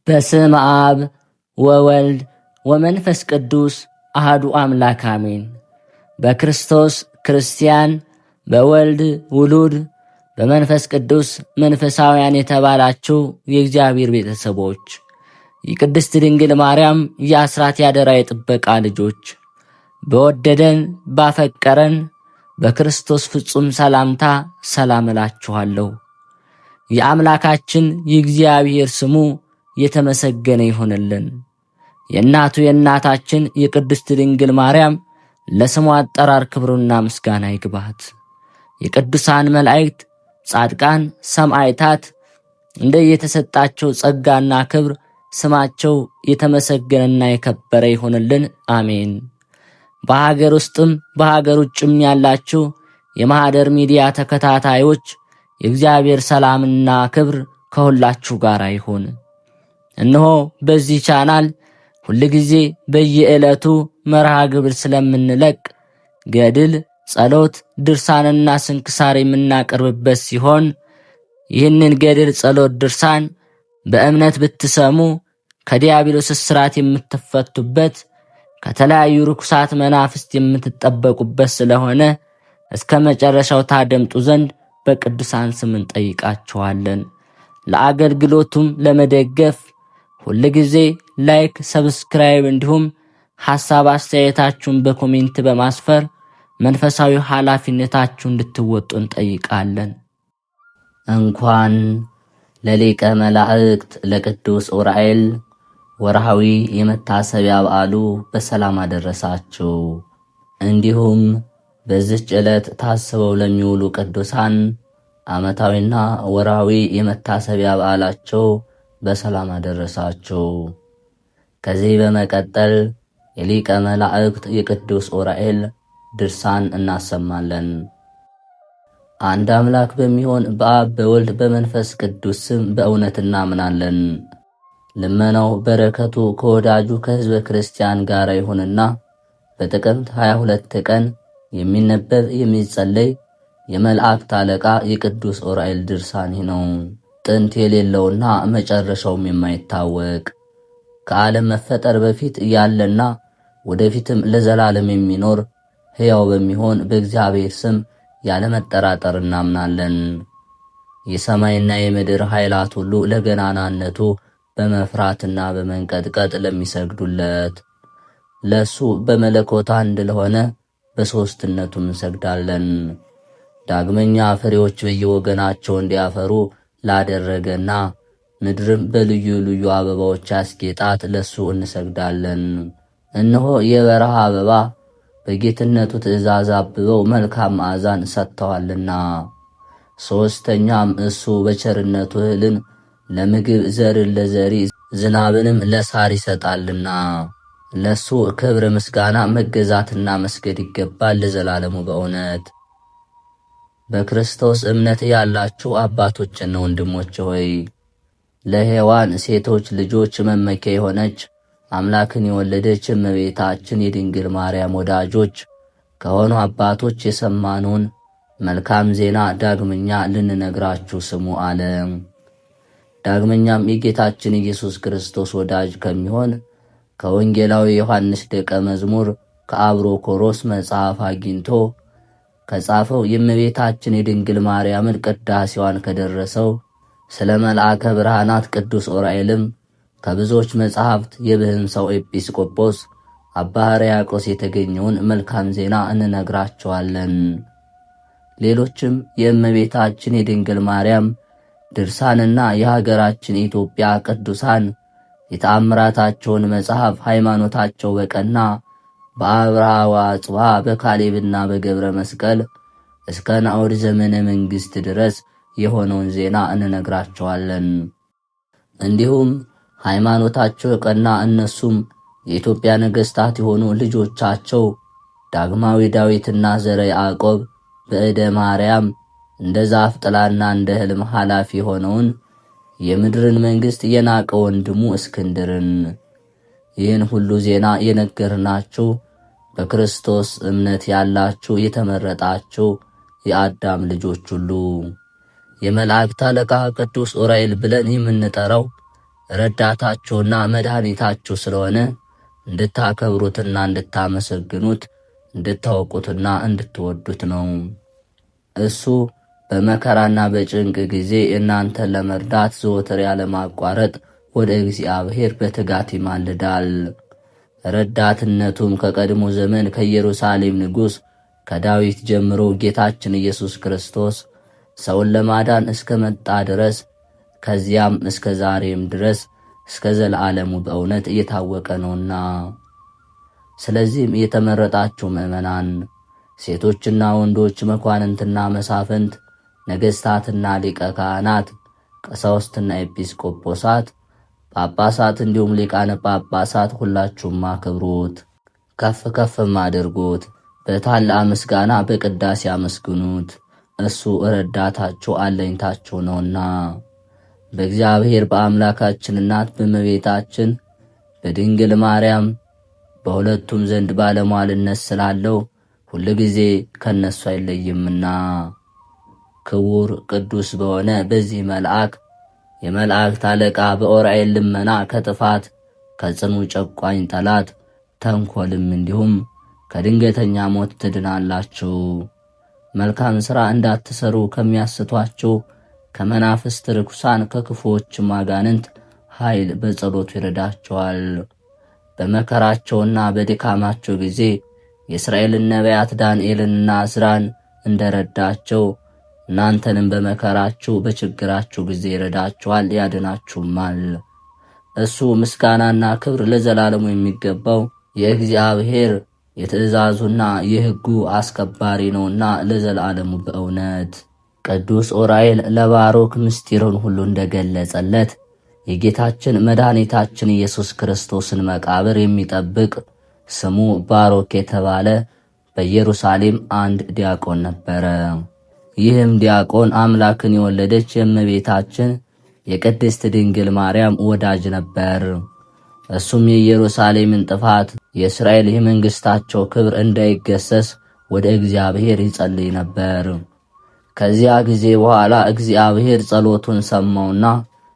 በስመ አብ ወወልድ ወመንፈስ ቅዱስ አሐዱ አምላክ አሜን። በክርስቶስ ክርስቲያን፣ በወልድ ውሉድ፣ በመንፈስ ቅዱስ መንፈሳውያን የተባላችሁ የእግዚአብሔር ቤተሰቦች፣ የቅድስት ድንግል ማርያም የአስራት ያደራ የጥበቃ ልጆች፣ በወደደን ባፈቀረን በክርስቶስ ፍጹም ሰላምታ ሰላም እላችኋለሁ። የአምላካችን የእግዚአብሔር ስሙ የተመሰገነ ይሆንልን። የእናቱ የእናታችን የቅድስት ድንግል ማርያም ለስሙ አጠራር ክብሩና ምስጋና ይግባት። የቅዱሳን መላእክት፣ ጻድቃን፣ ሰማዕታት እንደየተሰጣቸው ጸጋና ክብር ስማቸው የተመሰገነና የከበረ ይሆንልን። አሜን። በሀገር ውስጥም በሀገር ውጭም ያላችሁ የማኅደር ሚዲያ ተከታታዮች የእግዚአብሔር ሰላምና ክብር ከሁላችሁ ጋር ይሁን። እነሆ በዚህ ቻናል ሁልጊዜ በየዕለቱ መርሃ ግብር ስለምንለቅ ገድል፣ ጸሎት፣ ድርሳንና ስንክሳር የምናቀርብበት ሲሆን ይህንን ገድል፣ ጸሎት፣ ድርሳን በእምነት ብትሰሙ ከዲያብሎስ እስራት የምትፈቱበት ከተለያዩ ርኩሳት መናፍስት የምትጠበቁበት ስለሆነ እስከ መጨረሻው ታደምጡ ዘንድ በቅዱሳን ስም እንጠይቃችኋለን። ለአገልግሎቱም ለመደገፍ ሁልጊዜ ላይክ፣ ሰብስክራይብ እንዲሁም ሐሳብ አስተያየታችሁን በኮሜንት በማስፈር መንፈሳዊ ኃላፊነታችሁን እንድትወጡ እንጠይቃለን። እንኳን ለሊቀ መላእክት ለቅዱስ ዑራኤል ወርሃዊ የመታሰቢያ በዓሉ በሰላም አደረሳችሁ። እንዲሁም በዚህች ዕለት ታስበው ለሚውሉ ቅዱሳን ዓመታዊና ወርሃዊ የመታሰቢያ በዓላቸው በሰላም አደረሳችሁ። ከዚህ በመቀጠል የሊቀ መላእክት የቅዱስ ዑራኤል ድርሳን እናሰማለን። አንድ አምላክ በሚሆን በአብ በወልድ በመንፈስ ቅዱስ ስም በእውነት እናምናለን። ልመናው በረከቱ ከወዳጁ ከሕዝበ ክርስቲያን ጋር ይሁንና በጥቅምት 22 ቀን የሚነበብ የሚጸለይ የመላእክት አለቃ የቅዱስ ዑራኤል ድርሳን ነው። ጥንት የሌለውና መጨረሻውም የማይታወቅ ከዓለም መፈጠር በፊት ያለና ወደፊትም ለዘላለም የሚኖር ሕያው በሚሆን በእግዚአብሔር ስም ያለመጠራጠር እናምናለን። የሰማይና የምድር ኃይላት ሁሉ ለገናናነቱ በመፍራትና በመንቀጥቀጥ ለሚሰግዱለት ለሱ በመለኮት አንድ ለሆነ በሦስትነቱም እንሰግዳለን። ዳግመኛ ፍሬዎች በየወገናቸው እንዲያፈሩ ላደረገና ምድርም በልዩ ልዩ አበባዎች ያስጌጣት ለሱ እንሰግዳለን። እነሆ የበረሃ አበባ በጌትነቱ ትእዛዝ አብበው መልካም መዓዛን ሰጥተዋልና። ሦስተኛም እሱ በቸርነቱ እህልን ለምግብ ዘርን ለዘሪ ዝናብንም ለሳር ይሰጣልና ለሱ ክብር ምስጋና መገዛትና መስገድ ይገባል ለዘላለሙ በእውነት። በክርስቶስ እምነት ያላችሁ አባቶችና ወንድሞች ሆይ ለሔዋን ሴቶች ልጆች መመኪያ የሆነች አምላክን የወለደች እመቤታችን የድንግል ማርያም ወዳጆች ከሆኑ አባቶች የሰማነውን መልካም ዜና ዳግመኛ ልንነግራችሁ ስሙ አለ። ዳግመኛም የጌታችን ኢየሱስ ክርስቶስ ወዳጅ ከሚሆን ከወንጌላዊ ዮሐንስ ደቀ መዝሙር ከአብሮኮሮስ መጽሐፍ አግኝቶ ከጻፈው የእመቤታችን የድንግል ማርያምን ቅዳሴዋን ከደረሰው ስለ መልአከ ብርሃናት ቅዱስ ዑራኤልም ከብዙዎች መጻሕፍት የብህንሳው ኤጲስቆጶስ አባ ሕርያቆስ የተገኘውን መልካም ዜና እንነግራቸዋለን። ሌሎችም የእመቤታችን የድንግል ማርያም ድርሳንና የሀገራችን ኢትዮጵያ ቅዱሳን የተአምራታቸውን መጽሐፍ ሃይማኖታቸው በቀና በአብርሃ ወአጽብሃ በካሌብና በገብረ መስቀል እስከ ናዖድ ዘመነ መንግሥት ድረስ የሆነውን ዜና እንነግራቸዋለን። እንዲሁም ሃይማኖታቸው የቀና እነሱም የኢትዮጵያ ነገሥታት የሆኑ ልጆቻቸው ዳግማዊ ዳዊትና ዘረ ያዕቆብ በዕደ ማርያም እንደ ዛፍ ጥላና እንደ ሕልም ኃላፊ የሆነውን የምድርን መንግሥት የናቀ ወንድሙ እስክንድርን ይህን ሁሉ ዜና የነገርናችሁ በክርስቶስ እምነት ያላችሁ የተመረጣችሁ የአዳም ልጆች ሁሉ የመላእክት አለቃ ቅዱስ ዑራኤል ብለን የምንጠራው ረዳታችሁና መድኃኒታችሁ ስለሆነ እንድታከብሩትና እንድታመሰግኑት እንድታውቁትና እንድትወዱት ነው። እሱ በመከራና በጭንቅ ጊዜ እናንተን ለመርዳት ዘወትር ያለማቋረጥ ወደ እግዚአብሔር በትጋት ይማልዳል። ረዳትነቱም ከቀድሞ ዘመን ከኢየሩሳሌም ንጉሥ ከዳዊት ጀምሮ ጌታችን ኢየሱስ ክርስቶስ ሰውን ለማዳን እስከ መጣ ድረስ ከዚያም እስከ ዛሬም ድረስ እስከ ዘለዓለሙ በእውነት እየታወቀ ነውና። ስለዚህም የተመረጣችሁ ምእመናን ሴቶችና ወንዶች፣ መኳንንትና መሳፍንት፣ ነገሥታትና ሊቀ ካህናት፣ ቀሳውስትና ኤጲስቆጶሳት፣ ጳጳሳት እንዲሁም ሊቃነ ጳጳሳት ሁላችሁም አክብሩት፣ ከፍ ከፍም አድርጉት። በታላቅ ምስጋና በቅዳሴ አመስግኑት። እሱ ረዳታችሁ አለኝታችሁ ነውና። በእግዚአብሔር በአምላካችን እናት በእመቤታችን በድንግል ማርያም በሁለቱም ዘንድ ባለሟልነት ስላለው ሁል ጊዜ ከነሱ አይለይምና ክቡር ቅዱስ በሆነ በዚህ መልአክ የመላእክት አለቃ በዑራኤል ልመና ከጥፋት ከጽኑ ጨቋኝ ጠላት ተንኰልም እንዲሁም ከድንገተኛ ሞት ትድናላችሁ። መልካም ሥራ እንዳትሰሩ ከሚያስቷችሁ ከመናፍስት ርኩሳን ከክፉዎችም አጋንንት ኃይል በጸሎቱ ይረዳቸዋል። በመከራቸውና በድካማቸው ጊዜ የእስራኤልን ነቢያት ዳንኤልንና ዕዝራን እንደረዳቸው እናንተንም በመከራችሁ በችግራችሁ ጊዜ ይረዳችኋል፣ ያድናችሁማል። እሱ ምስጋናና ክብር ለዘላለሙ የሚገባው የእግዚአብሔር የትእዛዙና የሕጉ አስከባሪ ነውና ለዘላለሙ በእውነት። ቅዱስ ዑራኤል ለባሮክ ምስጢሩን ሁሉ እንደገለጸለት የጌታችን መድኃኒታችን ኢየሱስ ክርስቶስን መቃብር የሚጠብቅ ስሙ ባሮክ የተባለ በኢየሩሳሌም አንድ ዲያቆን ነበረ። ይህም ዲያቆን አምላክን የወለደች የእመቤታችን የቅድስት ድንግል ማርያም ወዳጅ ነበር። እሱም የኢየሩሳሌምን ጥፋት፣ የእስራኤል የመንግሥታቸው ክብር እንዳይገሰስ ወደ እግዚአብሔር ይጸልይ ነበር። ከዚያ ጊዜ በኋላ እግዚአብሔር ጸሎቱን ሰማውና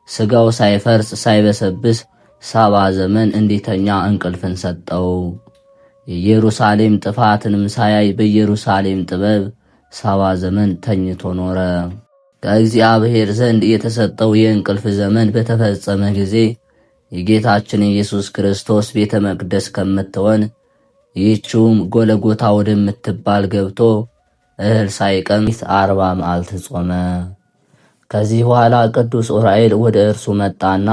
ሥጋው ሳይፈርስ ሳይበሰብስ 70 ዘመን እንዲተኛ እንቅልፍን ሰጠው። የኢየሩሳሌም ጥፋትንም ሳያይ በኢየሩሳሌም ጥበብ 70 ዘመን ተኝቶ ኖረ። ከእግዚአብሔር ዘንድ የተሰጠው የእንቅልፍ ዘመን በተፈጸመ ጊዜ የጌታችን ኢየሱስ ክርስቶስ ቤተ መቅደስ ከምትሆን ይህችውም ጎለጎታ ወደምትባል ገብቶ እህል ሳይቀምስ 40 መዓልት ጾመ። ከዚህ በኋላ ቅዱስ ዑራኤል ወደ እርሱ መጣና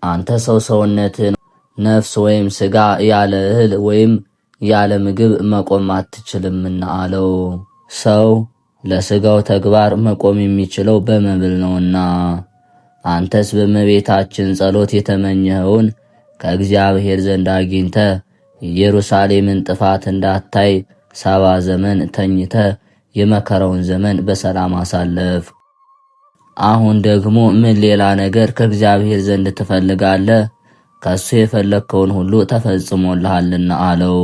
አንተ ሰው ሰውነትን ነፍስ ወይም ሥጋ ያለ እህል ወይም ያለ ምግብ መቆም አትችልምና አለው። ሰው ለሥጋው ተግባር መቆም የሚችለው በመብል ነውና አንተስ በእመቤታችን ጸሎት የተመኘኸውን ከእግዚአብሔር ዘንድ አግኝተ የኢየሩሳሌምን ጥፋት እንዳታይ 70 ዘመን ተኝተ የመከራውን ዘመን በሰላም አሳለፍ። አሁን ደግሞ ምን ሌላ ነገር ከእግዚአብሔር ዘንድ ትፈልጋለህ? ከሱ የፈለግከውን ሁሉ ተፈጽሞልሃልና አለው።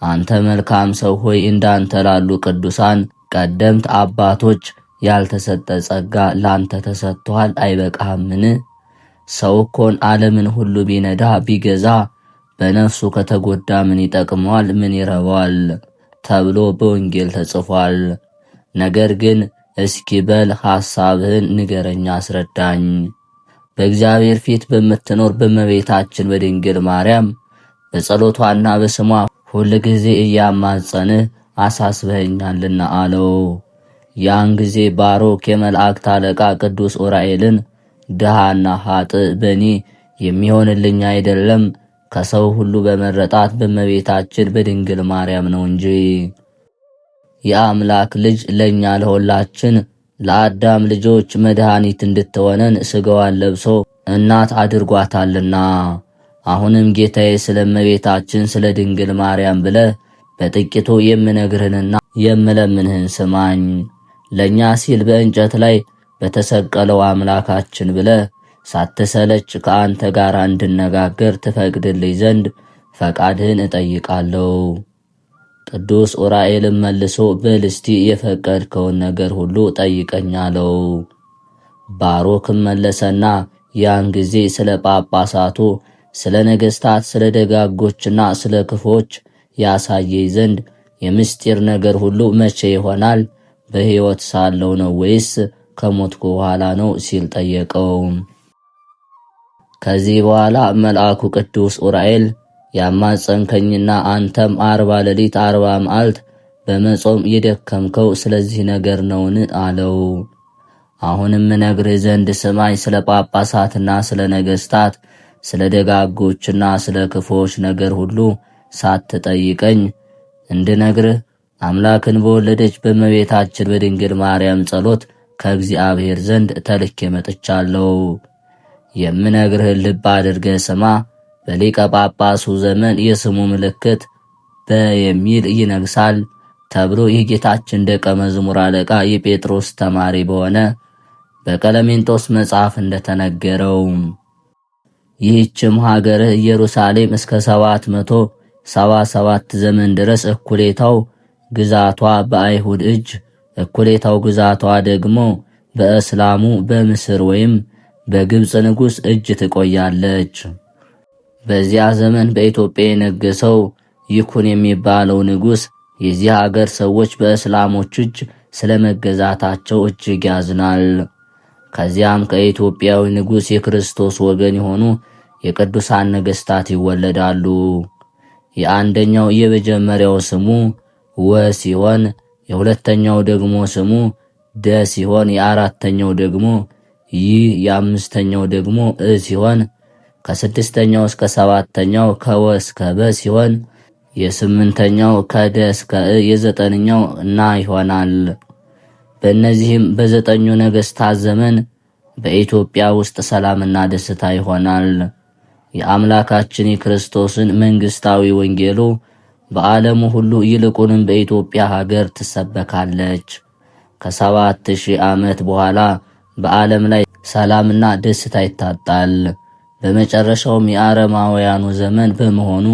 አንተ መልካም ሰው ሆይ እንዳንተ ላሉ ቅዱሳን ቀደምት አባቶች ያልተሰጠ ጸጋ ላንተ ተሰጥቷል፣ አይበቃህምን? ሰው እኮን ዓለምን ሁሉ ቢነዳ ቢገዛ በነፍሱ ከተጎዳ ምን ይጠቅመዋል? ምን ይረባዋል? ተብሎ በወንጌል ተጽፏል። ነገር ግን እስኪ በል ሐሳብህን ንገረኛ፣ አስረዳኝ። በእግዚአብሔር ፊት በምትኖር በእመቤታችን በድንግል ማርያም በጸሎቷና በስሟ ሁል ጊዜ እያማጸንህ አሳስበኸኛልና አለው። ያን ጊዜ ባሮክ የመላእክት አለቃ ቅዱስ ዑራኤልን ድሃና ኃጥእ በእኔ የሚሆንልኝ አይደለም ከሰው ሁሉ በመረጣት በእመቤታችን በድንግል ማርያም ነው እንጂ የአምላክ ልጅ ለእኛ ለሁላችን ለአዳም ልጆች መድኃኒት እንድትሆነን ሥጋዋን ለብሶ እናት አድርጓታልና። አሁንም ጌታዬ ስለ እመቤታችን ስለ ድንግል ማርያም ብለህ በጥቂቱ የምነግርህንና የምለምንህን ስማኝ። ለእኛ ሲል በእንጨት ላይ በተሰቀለው አምላካችን ብለህ ሳትሰለች ከአንተ ጋር እንድነጋገር ትፈቅድልኝ ዘንድ ፈቃድህን እጠይቃለሁ። ቅዱስ ዑራኤልም መልሶ በል እስቲ የፈቀድከውን ነገር ሁሉ ጠይቀኝ አለው። ባሮክም መለሰና ያን ጊዜ ስለ ጳጳሳቱ፣ ስለ ነገሥታት፣ ስለ ደጋጎችና ስለ ክፎች ያሳየኝ ዘንድ የምስጢር ነገር ሁሉ መቼ ይሆናል? በሕይወት ሳለው ነው ወይስ ከሞትኩ በኋላ ነው ሲል ጠየቀው። ከዚህ በኋላ መልአኩ ቅዱስ ኡራኤል ያማጸንከኝና አንተም 40 ሌሊት 40 መዓልት በመጾም የደከምከው ስለዚህ ነገር ነውን? አለው። አሁንም ነግርህ ዘንድ ስማኝ። ስለ ጳጳሳትና ስለ ነገሥታት፣ ስለ ደጋጎችና ስለ ክፎች ነገር ሁሉ ሳትጠይቀኝ እንድነግርህ አምላክን በወለደች በእመቤታችን በድንግል ማርያም ጸሎት ከእግዚአብሔር ዘንድ ተልኬ መጥቻለሁ። የምነግርህን ልብ አድርገህ ስማ። በሊቀ ጳጳሱ ዘመን የስሙ ምልክት በየሚል ይነግሳል ተብሎ የጌታችን ደቀ መዝሙር አለቃ የጴጥሮስ ተማሪ በሆነ በቀለሜንጦስ መጽሐፍ እንደተነገረው ይህችም ሀገር ኢየሩሳሌም እስከ 777 ዘመን ድረስ እኩሌታው ግዛቷ በአይሁድ እጅ፣ እኩሌታው ግዛቷ ደግሞ በእስላሙ በምስር ወይም በግብፅ ንጉሥ እጅ ትቆያለች። በዚያ ዘመን በኢትዮጵያ የነገሰው ይኩን የሚባለው ንጉሥ የዚህ ሀገር ሰዎች በእስላሞች እጅ ስለመገዛታቸው እጅግ ያዝናል። ከዚያም ከኢትዮጵያዊ ንጉሥ የክርስቶስ ወገን የሆኑ የቅዱሳን ነገሥታት ይወለዳሉ። የአንደኛው የመጀመሪያው ስሙ ወ ሲሆን የሁለተኛው ደግሞ ስሙ ደ ሲሆን የአራተኛው ደግሞ ይህ የአምስተኛው ደግሞ እ ሲሆን ከስድስተኛው እስከ ሰባተኛው ከወ እስከ በ ሲሆን የስምንተኛው ከደ እስከ እ የዘጠነኛው ና ይሆናል። በእነዚህም በዘጠኙ ነገሥታት ዘመን በኢትዮጵያ ውስጥ ሰላምና ደስታ ይሆናል። የአምላካችን የክርስቶስን መንግሥታዊ ወንጌሉ በዓለሙ ሁሉ ይልቁንም በኢትዮጵያ ሀገር ትሰበካለች። ከ7000 ዓመት በኋላ በዓለም ላይ ሰላምና ደስታ ይታጣል። በመጨረሻውም የአረማውያኑ ዘመን በመሆኑ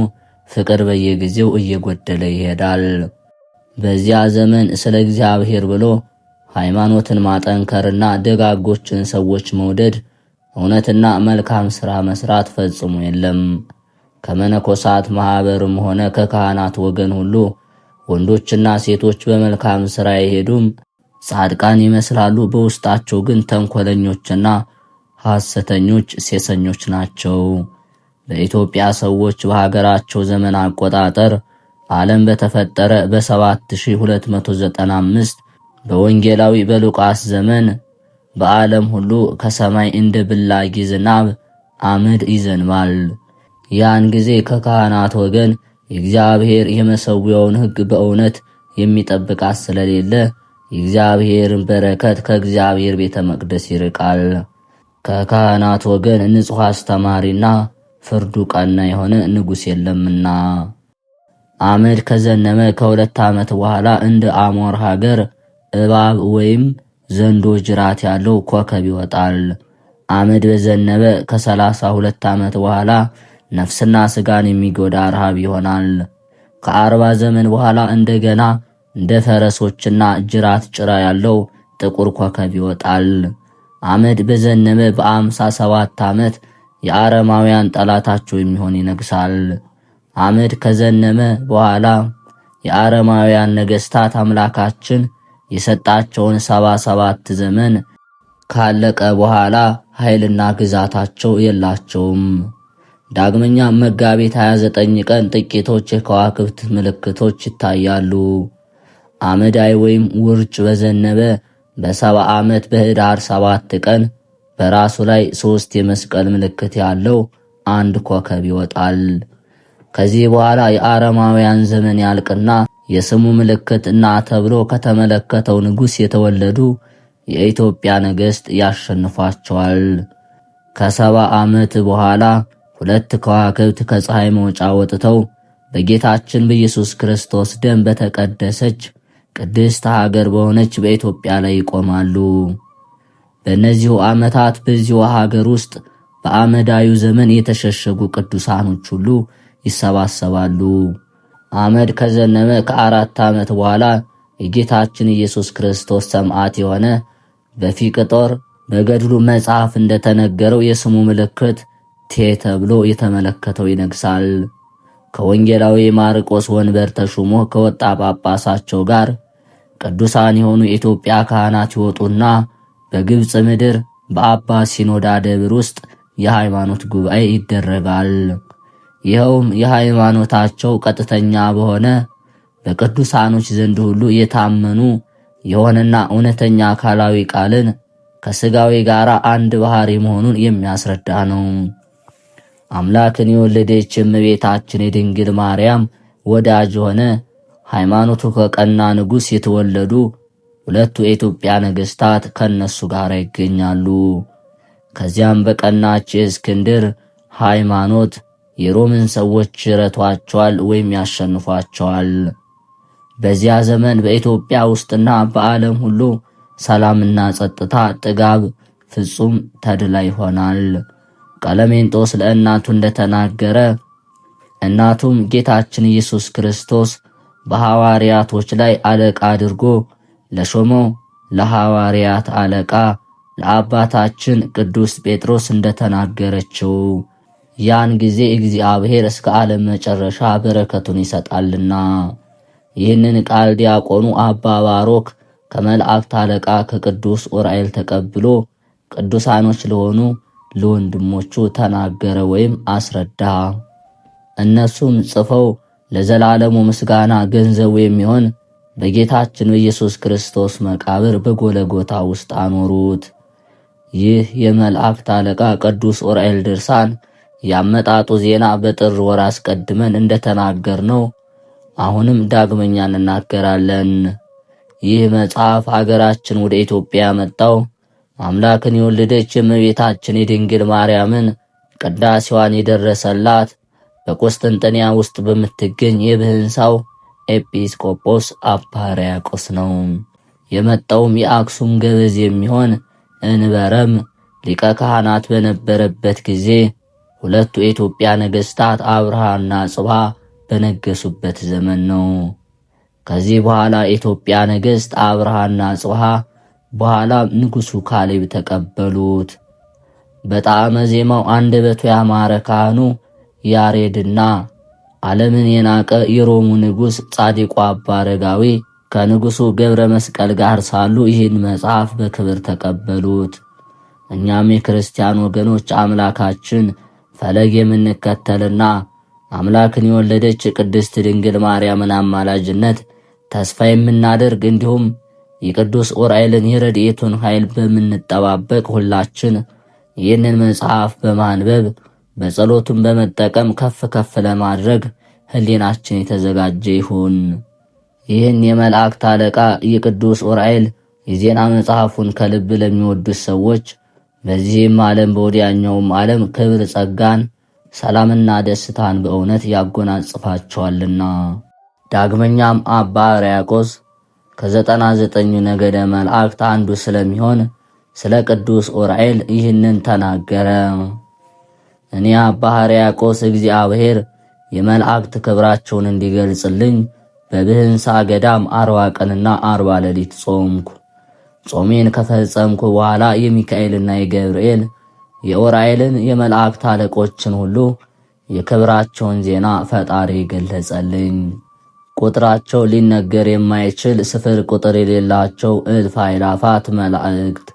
ፍቅር በየጊዜው እየጎደለ ይሄዳል። በዚያ ዘመን ስለ እግዚአብሔር ብሎ ሃይማኖትን ማጠንከርና ደጋጎችን ሰዎች መውደድ፣ እውነትና መልካም ሥራ መስራት ፈጽሞ የለም። ከመነኮሳት ማኅበርም ሆነ ከካህናት ወገን ሁሉ ወንዶችና ሴቶች በመልካም ሥራ የሄዱም ጻድቃን ይመስላሉ። በውስጣቸው ግን ተንኰለኞችና ሐሰተኞች ሴሰኞች ናቸው። በኢትዮጵያ ሰዎች በሀገራቸው ዘመን አቆጣጠር ዓለም በተፈጠረ በ7295 በወንጌላዊ በሉቃስ ዘመን በዓለም ሁሉ ከሰማይ እንደ ብላጊ ዝናብ አመድ ይዘንባል። ያን ጊዜ ከካህናት ወገን የእግዚአብሔር የመሠዊያውን ሕግ በእውነት የሚጠብቃት ስለሌለ የእግዚአብሔርን በረከት ከእግዚአብሔር ቤተ መቅደስ ይርቃል። ከካህናት ወገን ንጹሕ አስተማሪና ፍርዱ ቀና የሆነ ንጉሥ የለምና። አመድ ከዘነመ ከ2 ዓመት በኋላ እንደ አሞር ሀገር እባብ ወይም ዘንዶ ጅራት ያለው ኮከብ ይወጣል። አመድ በዘነበ ከ32 ዓመት በኋላ ነፍስና ሥጋን የሚጎዳ ረሃብ ይሆናል። ከ40 ዘመን በኋላ እንደገና እንደ ፈረሶችና ጅራት ጭራ ያለው ጥቁር ኮከብ ይወጣል። አመድ በዘነበ በ57 ዓመት የአረማውያን ጠላታቸው የሚሆን ይነግሳል። አመድ ከዘነመ በኋላ የአረማውያን ነገሥታት አምላካችን የሰጣቸውን 77 ዘመን ካለቀ በኋላ ኃይልና ግዛታቸው የላቸውም። ዳግመኛ መጋቢት 29 ቀን ጥቂቶች የከዋክብት ምልክቶች ይታያሉ። አመዳይ ወይም ውርጭ በዘነበ በ70 ዓመት በኅዳር 7 ቀን በራሱ ላይ 3 የመስቀል ምልክት ያለው አንድ ኮከብ ይወጣል። ከዚህ በኋላ የአረማውያን ዘመን ያልቅና የስሙ ምልክት እና ተብሎ ከተመለከተው ንጉሥ የተወለዱ የኢትዮጵያ ነገሥት ያሸንፏቸዋል። ከ70 ዓመት በኋላ 2 ከዋክብት ከፀሐይ መውጫ ወጥተው በጌታችን በኢየሱስ ክርስቶስ ደም በተቀደሰች ቅድስት ሀገር በሆነች በኢትዮጵያ ላይ ይቆማሉ። በእነዚሁ ዓመታት በዚሁ ሀገር ውስጥ በአመዳዩ ዘመን የተሸሸጉ ቅዱሳኖች ሁሉ ይሰባሰባሉ። አመድ ከዘነመ ከ4 ዓመት በኋላ የጌታችን ኢየሱስ ክርስቶስ ሰማዕት የሆነ በፊቅጦር በገድሉ መጽሐፍ እንደተነገረው የስሙ ምልክት ቴ ተብሎ የተመለከተው ይነግሳል። ከወንጌላዊ ማርቆስ ወንበር ተሹሞ ከወጣ ጳጳሳቸው ጋር ቅዱሳን የሆኑ የኢትዮጵያ ካህናት ይወጡና በግብፅ ምድር በአባ ሲኖዳ ደብር ውስጥ የሃይማኖት ጉባኤ ይደረጋል። ይኸውም የሃይማኖታቸው ቀጥተኛ በሆነ በቅዱሳኖች ዘንድ ሁሉ የታመኑ የሆነና እውነተኛ አካላዊ ቃልን ከሥጋዊ ጋር አንድ ባህሪ መሆኑን የሚያስረዳ ነው። አምላክን የወለደች እመቤታችን የድንግል ማርያም ወዳጅ ሆነ ሃይማኖቱ ከቀና ንጉሥ የተወለዱ ሁለቱ የኢትዮጵያ ነገሥታት ከነሱ ጋር ይገኛሉ። ከዚያም በቀናች የእስክንድር ሃይማኖት የሮምን ሰዎች ረቷቸዋል ወይም ያሸንፏቸዋል። በዚያ ዘመን በኢትዮጵያ ውስጥና በዓለም ሁሉ ሰላምና ጸጥታ፣ ጥጋብ፣ ፍጹም ተድላ ይሆናል። ቀለሜንጦስ ለእናቱ እንደተናገረ እናቱም ጌታችን ኢየሱስ ክርስቶስ በሐዋርያቶች ላይ አለቃ አድርጎ ለሾመው ለሐዋርያት አለቃ ለአባታችን ቅዱስ ጴጥሮስ እንደተናገረችው ያን ጊዜ እግዚአብሔር እስከ ዓለም መጨረሻ በረከቱን ይሰጣልና። ይህንን ቃል ዲያቆኑ አባ ባሮክ ከመላእክት አለቃ ከቅዱስ ዑራኤል ተቀብሎ ቅዱሳኖች ለሆኑ ለወንድሞቹ ተናገረ ወይም አስረዳ። እነሱም ጽፈው ለዘላለሙ ምስጋና ገንዘቡ የሚሆን በጌታችን በኢየሱስ ክርስቶስ መቃብር በጎለጎታ ውስጥ አኖሩት። ይህ የመላእክት አለቃ ቅዱስ ዑራኤል ድርሳን ያመጣጡ ዜና በጥር ወር አስቀድመን እንደተናገርነው አሁንም ዳግመኛ እንናገራለን። ይህ መጽሐፍ አገራችን ወደ ኢትዮጵያ ያመጣው አምላክን የወለደች የእመቤታችን የድንግል ማርያምን ቅዳሴዋን የደረሰላት በቁስጥንጥንያ ውስጥ በምትገኝ የብህንሳው ኤጲስቆጶስ አባ ሕርያቆስ ነው። የመጣውም የአክሱም ገበዝ የሚሆን እንበረም ሊቀ ካህናት በነበረበት ጊዜ ሁለቱ የኢትዮጵያ ነገሥታት አብርሃና ጽብሃ በነገሱበት ዘመን ነው። ከዚህ በኋላ የኢትዮጵያ ነገሥት አብርሃና ጽብሃ በኋላ ንጉሡ ካሌብ ተቀበሉት። በጣዕመ ዜማው አንደበቱ ያማረ ካህኑ ያሬድና ዓለምን የናቀ የሮሙ ንጉሥ ጻድቁ አባ አረጋዊ ከንጉሡ ገብረ መስቀል ጋር ሳሉ ይህን መጽሐፍ በክብር ተቀበሉት። እኛም የክርስቲያን ወገኖች አምላካችን ፈለግ የምንከተልና አምላክን የወለደች ቅድስት ድንግል ማርያምን አማላጅነት ተስፋ የምናደርግ እንዲሁም የቅዱስ ዑራኤልን የረድኤቱን ኃይል በምንጠባበቅ ሁላችን ይህንን መጽሐፍ በማንበብ በጸሎቱን በመጠቀም ከፍ ከፍ ለማድረግ ሕሊናችን የተዘጋጀ ይሁን። ይህን የመላእክት አለቃ የቅዱስ ዑራኤል የዜና መጽሐፉን ከልብ ለሚወዱት ሰዎች በዚህም ዓለም በወዲያኛውም ዓለም ክብር፣ ጸጋን፣ ሰላምና ደስታን በእውነት ያጎናጽፋቸዋልና። ዳግመኛም አባ ሕርያቆስ ከ99 ነገደ መላእክት አንዱ ስለሚሆን ስለ ቅዱስ ዑራኤል ይህንን ተናገረ። እኔ አባ ሕርያቆስ እግዚአብሔር የመላእክት ክብራቸውን እንዲገልጽልኝ በብህንሳ ገዳም 40 ቀንና 40 ሌሊት ጾምኩ። ጾሜን ከፈጸምኩ በኋላ የሚካኤልና የገብርኤል የዑራኤልን የመላእክት አለቆችን ሁሉ የክብራቸውን ዜና ፈጣሪ ገለጸልኝ። ቁጥራቸው ሊነገር የማይችል ስፍር ቁጥር የሌላቸው እልፍ አእላፋት መላእክት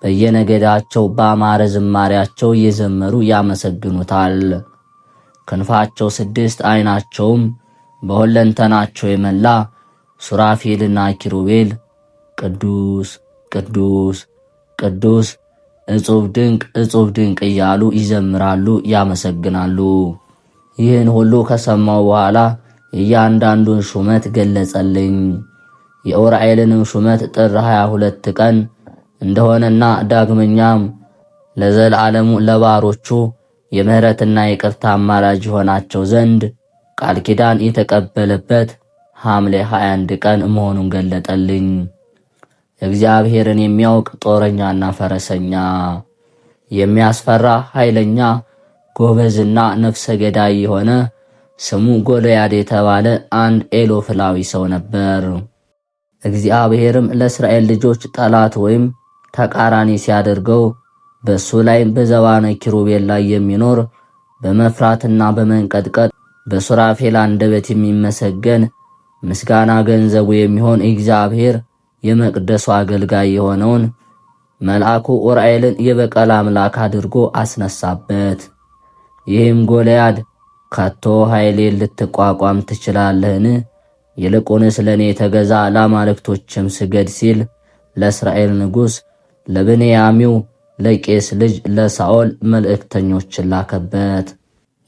በየነገዳቸው በአማረ ዝማሪያቸው እየዘመሩ ያመሰግኑታል። ክንፋቸው 6፣ ዓይናቸውም በሁለንተናቸው የመላ ሱራፌልና ኪሩቤል ቅዱስ ቅዱስ ቅዱስ እጹብ ድንቅ እያሉ ይዘምራሉ፣ ያመሰግናሉ። ይህን ሁሉ ከሰማው በኋላ እያንዳንዱን ሹመት ገለጸልኝ። የዑራኤልንም ሹመት ጥር 22 ቀን እንደሆነና ዳግመኛም ለዘላለሙ ለባሮቹ የምህረትና የቅርታ አማላጅ ይሆናቸው ዘንድ ቃል ኪዳን የተቀበለበት ሐምሌ 21 ቀን መሆኑን ገለጠልኝ። እግዚአብሔርን የሚያውቅ ጦረኛና ፈረሰኛ፣ የሚያስፈራ ኃይለኛ ጎበዝና ነፍሰ ገዳይ የሆነ ስሙ ጎልያድ የተባለ አንድ ኤሎፍላዊ ሰው ነበር። እግዚአብሔርም ለእስራኤል ልጆች ጠላት ወይም ተቃራኒ ሲያደርገው በሱ ላይም በዘባነ ኪሩቤል ላይ የሚኖር በመፍራትና በመንቀጥቀጥ በሱራፌል አንደበት የሚመሰገን ምስጋና ገንዘቡ የሚሆን እግዚአብሔር የመቅደሱ አገልጋይ የሆነውን መልአኩ ኡራኤልን የበቀል አምላክ አድርጎ አስነሳበት። ይህም ጎልያድ ከቶ ኃይሌን ልትቋቋም ትችላለህን? ይልቁንስ ለእኔ ተገዛ፣ ለአማልክቶችም ስገድ ሲል ለእስራኤል ንጉሥ ለብንያሚው ለቄስ ልጅ ለሳኦል መልእክተኞችን ላከበት።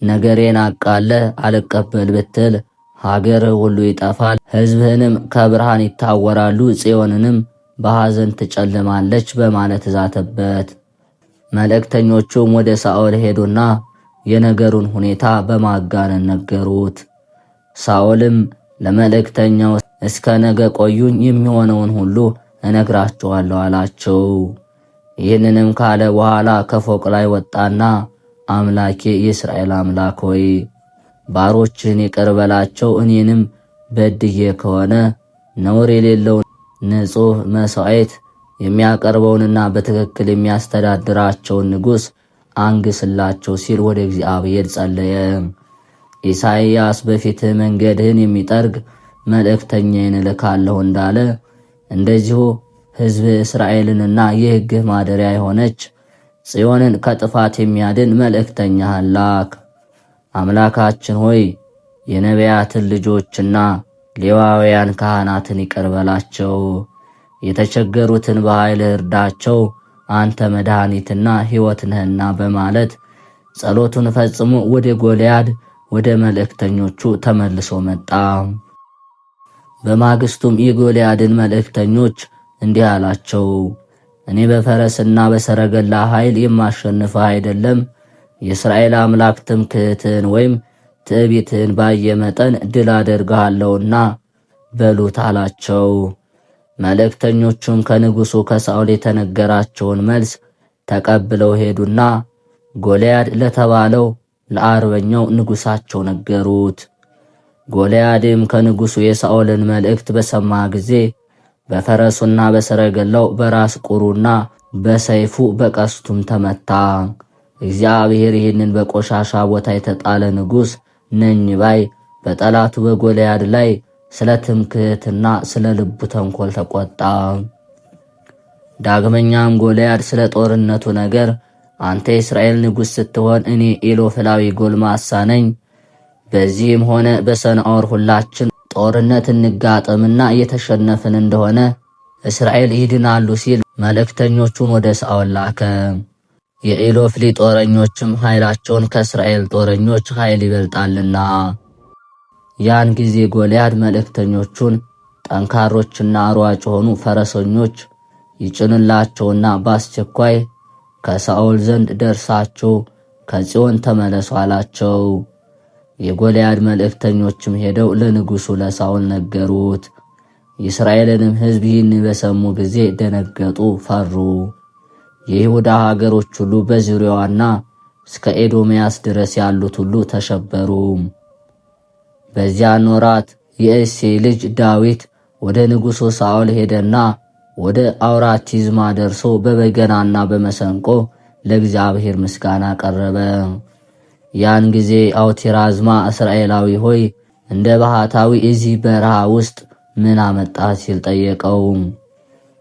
ነገሬን አቃለህ አልቀበል ብትል ሀገርህ ሁሉ ይጠፋል፣ ሕዝብህንም ከብርሃን ይታወራሉ፣ ጽዮንንም በሐዘን ትጨልማለች በማለት ዛተበት። መልእክተኞቹም ወደ ሳኦል ሄዱና የነገሩን ሁኔታ በማጋነን ነገሩት። ሳኦልም ለመልእክተኛው እስከ ነገ ቆዩኝ፣ የሚሆነውን ሁሉ እነግራችኋለሁ አላቸው። ይህንንም ካለ በኋላ ከፎቅ ላይ ወጣና አምላኬ የእስራኤል አምላክ ሆይ ባሮችህን ይቅር በላቸው፣ እኔንም በድዬ ከሆነ ነውር የሌለውን ንጹሕ መሥዋዕት የሚያቀርበውንና በትክክል የሚያስተዳድራቸውን ንጉሥ አንግስላቸው ሲል ወደ እግዚአብሔር ጸለየ። ኢሳይያስ በፊትህ መንገድህን የሚጠርግ መልእክተኛዬን እልካለሁ እንዳለ እንደዚሁ ሕዝብ እስራኤልንና የሕግህ ማደሪያ የሆነች ጽዮንን ከጥፋት የሚያድን መልእክተኛህን ላክ። አምላካችን ሆይ የነቢያትን ልጆችና ሌዋውያን ካህናትን ይቅር በላቸው፣ የተቸገሩትን በኃይልህ እርዳቸው፣ አንተ መድኃኒትና ሕይወት ነህና በማለት ጸሎቱን ፈጽሞ ወደ ጎልያድ ወደ መልእክተኞቹ ተመልሶ መጣ። በማግስቱም የጎልያድን መልእክተኞች እንዲህ አላቸው፣ እኔ በፈረስና በሰረገላ ኃይል የማሸንፍህ አይደለም። የእስራኤል አምላክ ትምክህትህን ወይም ትዕቢትህን ባየ መጠን ድል አደርግሃለሁና በሉት አላቸው። መልእክተኞቹም ከንጉሡ ከሳኦል የተነገራቸውን መልስ ተቀብለው ሄዱና ጎልያድ ለተባለው ለአርበኛው ንጉሣቸው ነገሩት። ጎልያድም ከንጉሡ የሳኦልን መልእክት በሰማ ጊዜ በፈረሱና በሰረገላው በራስ ቁሩና በሰይፉ በቀስቱም ተመታ። እግዚአብሔር ይህንን በቆሻሻ ቦታ የተጣለ ንጉሥ ነኝ ባይ በጠላቱ በጎልያድ ላይ ስለ ትምክህትና ስለ ልቡ ተንኮል ተቆጣ። ዳግመኛም ጎልያድ ስለ ጦርነቱ ነገር አንተ የእስራኤል ንጉሥ ስትሆን እኔ ኢሎፍላዊ ጎልማሳ ነኝ፣ በዚህም ሆነ በሰናዖር ሁላችን ጦርነት እንጋጠምና የተሸነፍን እንደሆነ እስራኤል ይድናሉ ሲል መልእክተኞቹን ወደ ሳኦል ላከ። የኢሎፍሊ ጦረኞችም ኃይላቸውን ከእስራኤል ጦረኞች ኃይል ይበልጣልና። ያን ጊዜ ጎልያድ መልእክተኞቹን ጠንካሮችና ሯጭ የሆኑ ፈረሰኞች ይጭንላቸውና በአስቸኳይ ከሳኦል ዘንድ ደርሳችሁ ከጽዮን ተመለሱ አላቸው። የጎልያድ መልእክተኞችም ሄደው ለንጉሡ ለሳኦል ነገሩት። የእስራኤልንም ሕዝብ ይህን በሰሙ ጊዜ ደነገጡ፣ ፈሩ። የይሁዳ ሀገሮች ሁሉ በዙሪያዋና እስከ ኤዶምያስ ድረስ ያሉት ሁሉ ተሸበሩ። በዚያን ወራት የእሴይ ልጅ ዳዊት ወደ ንጉሡ ሳኦል ሄደና ወደ አውራቲዝማ ደርሶ በበገናና በመሰንቆ ለእግዚአብሔር ምስጋና ቀረበ። ያን ጊዜ አውቲራዝማ እስራኤላዊ ሆይ እንደ ባህታዊ እዚህ በረሃ ውስጥ ምን አመጣ ሲል ጠየቀው።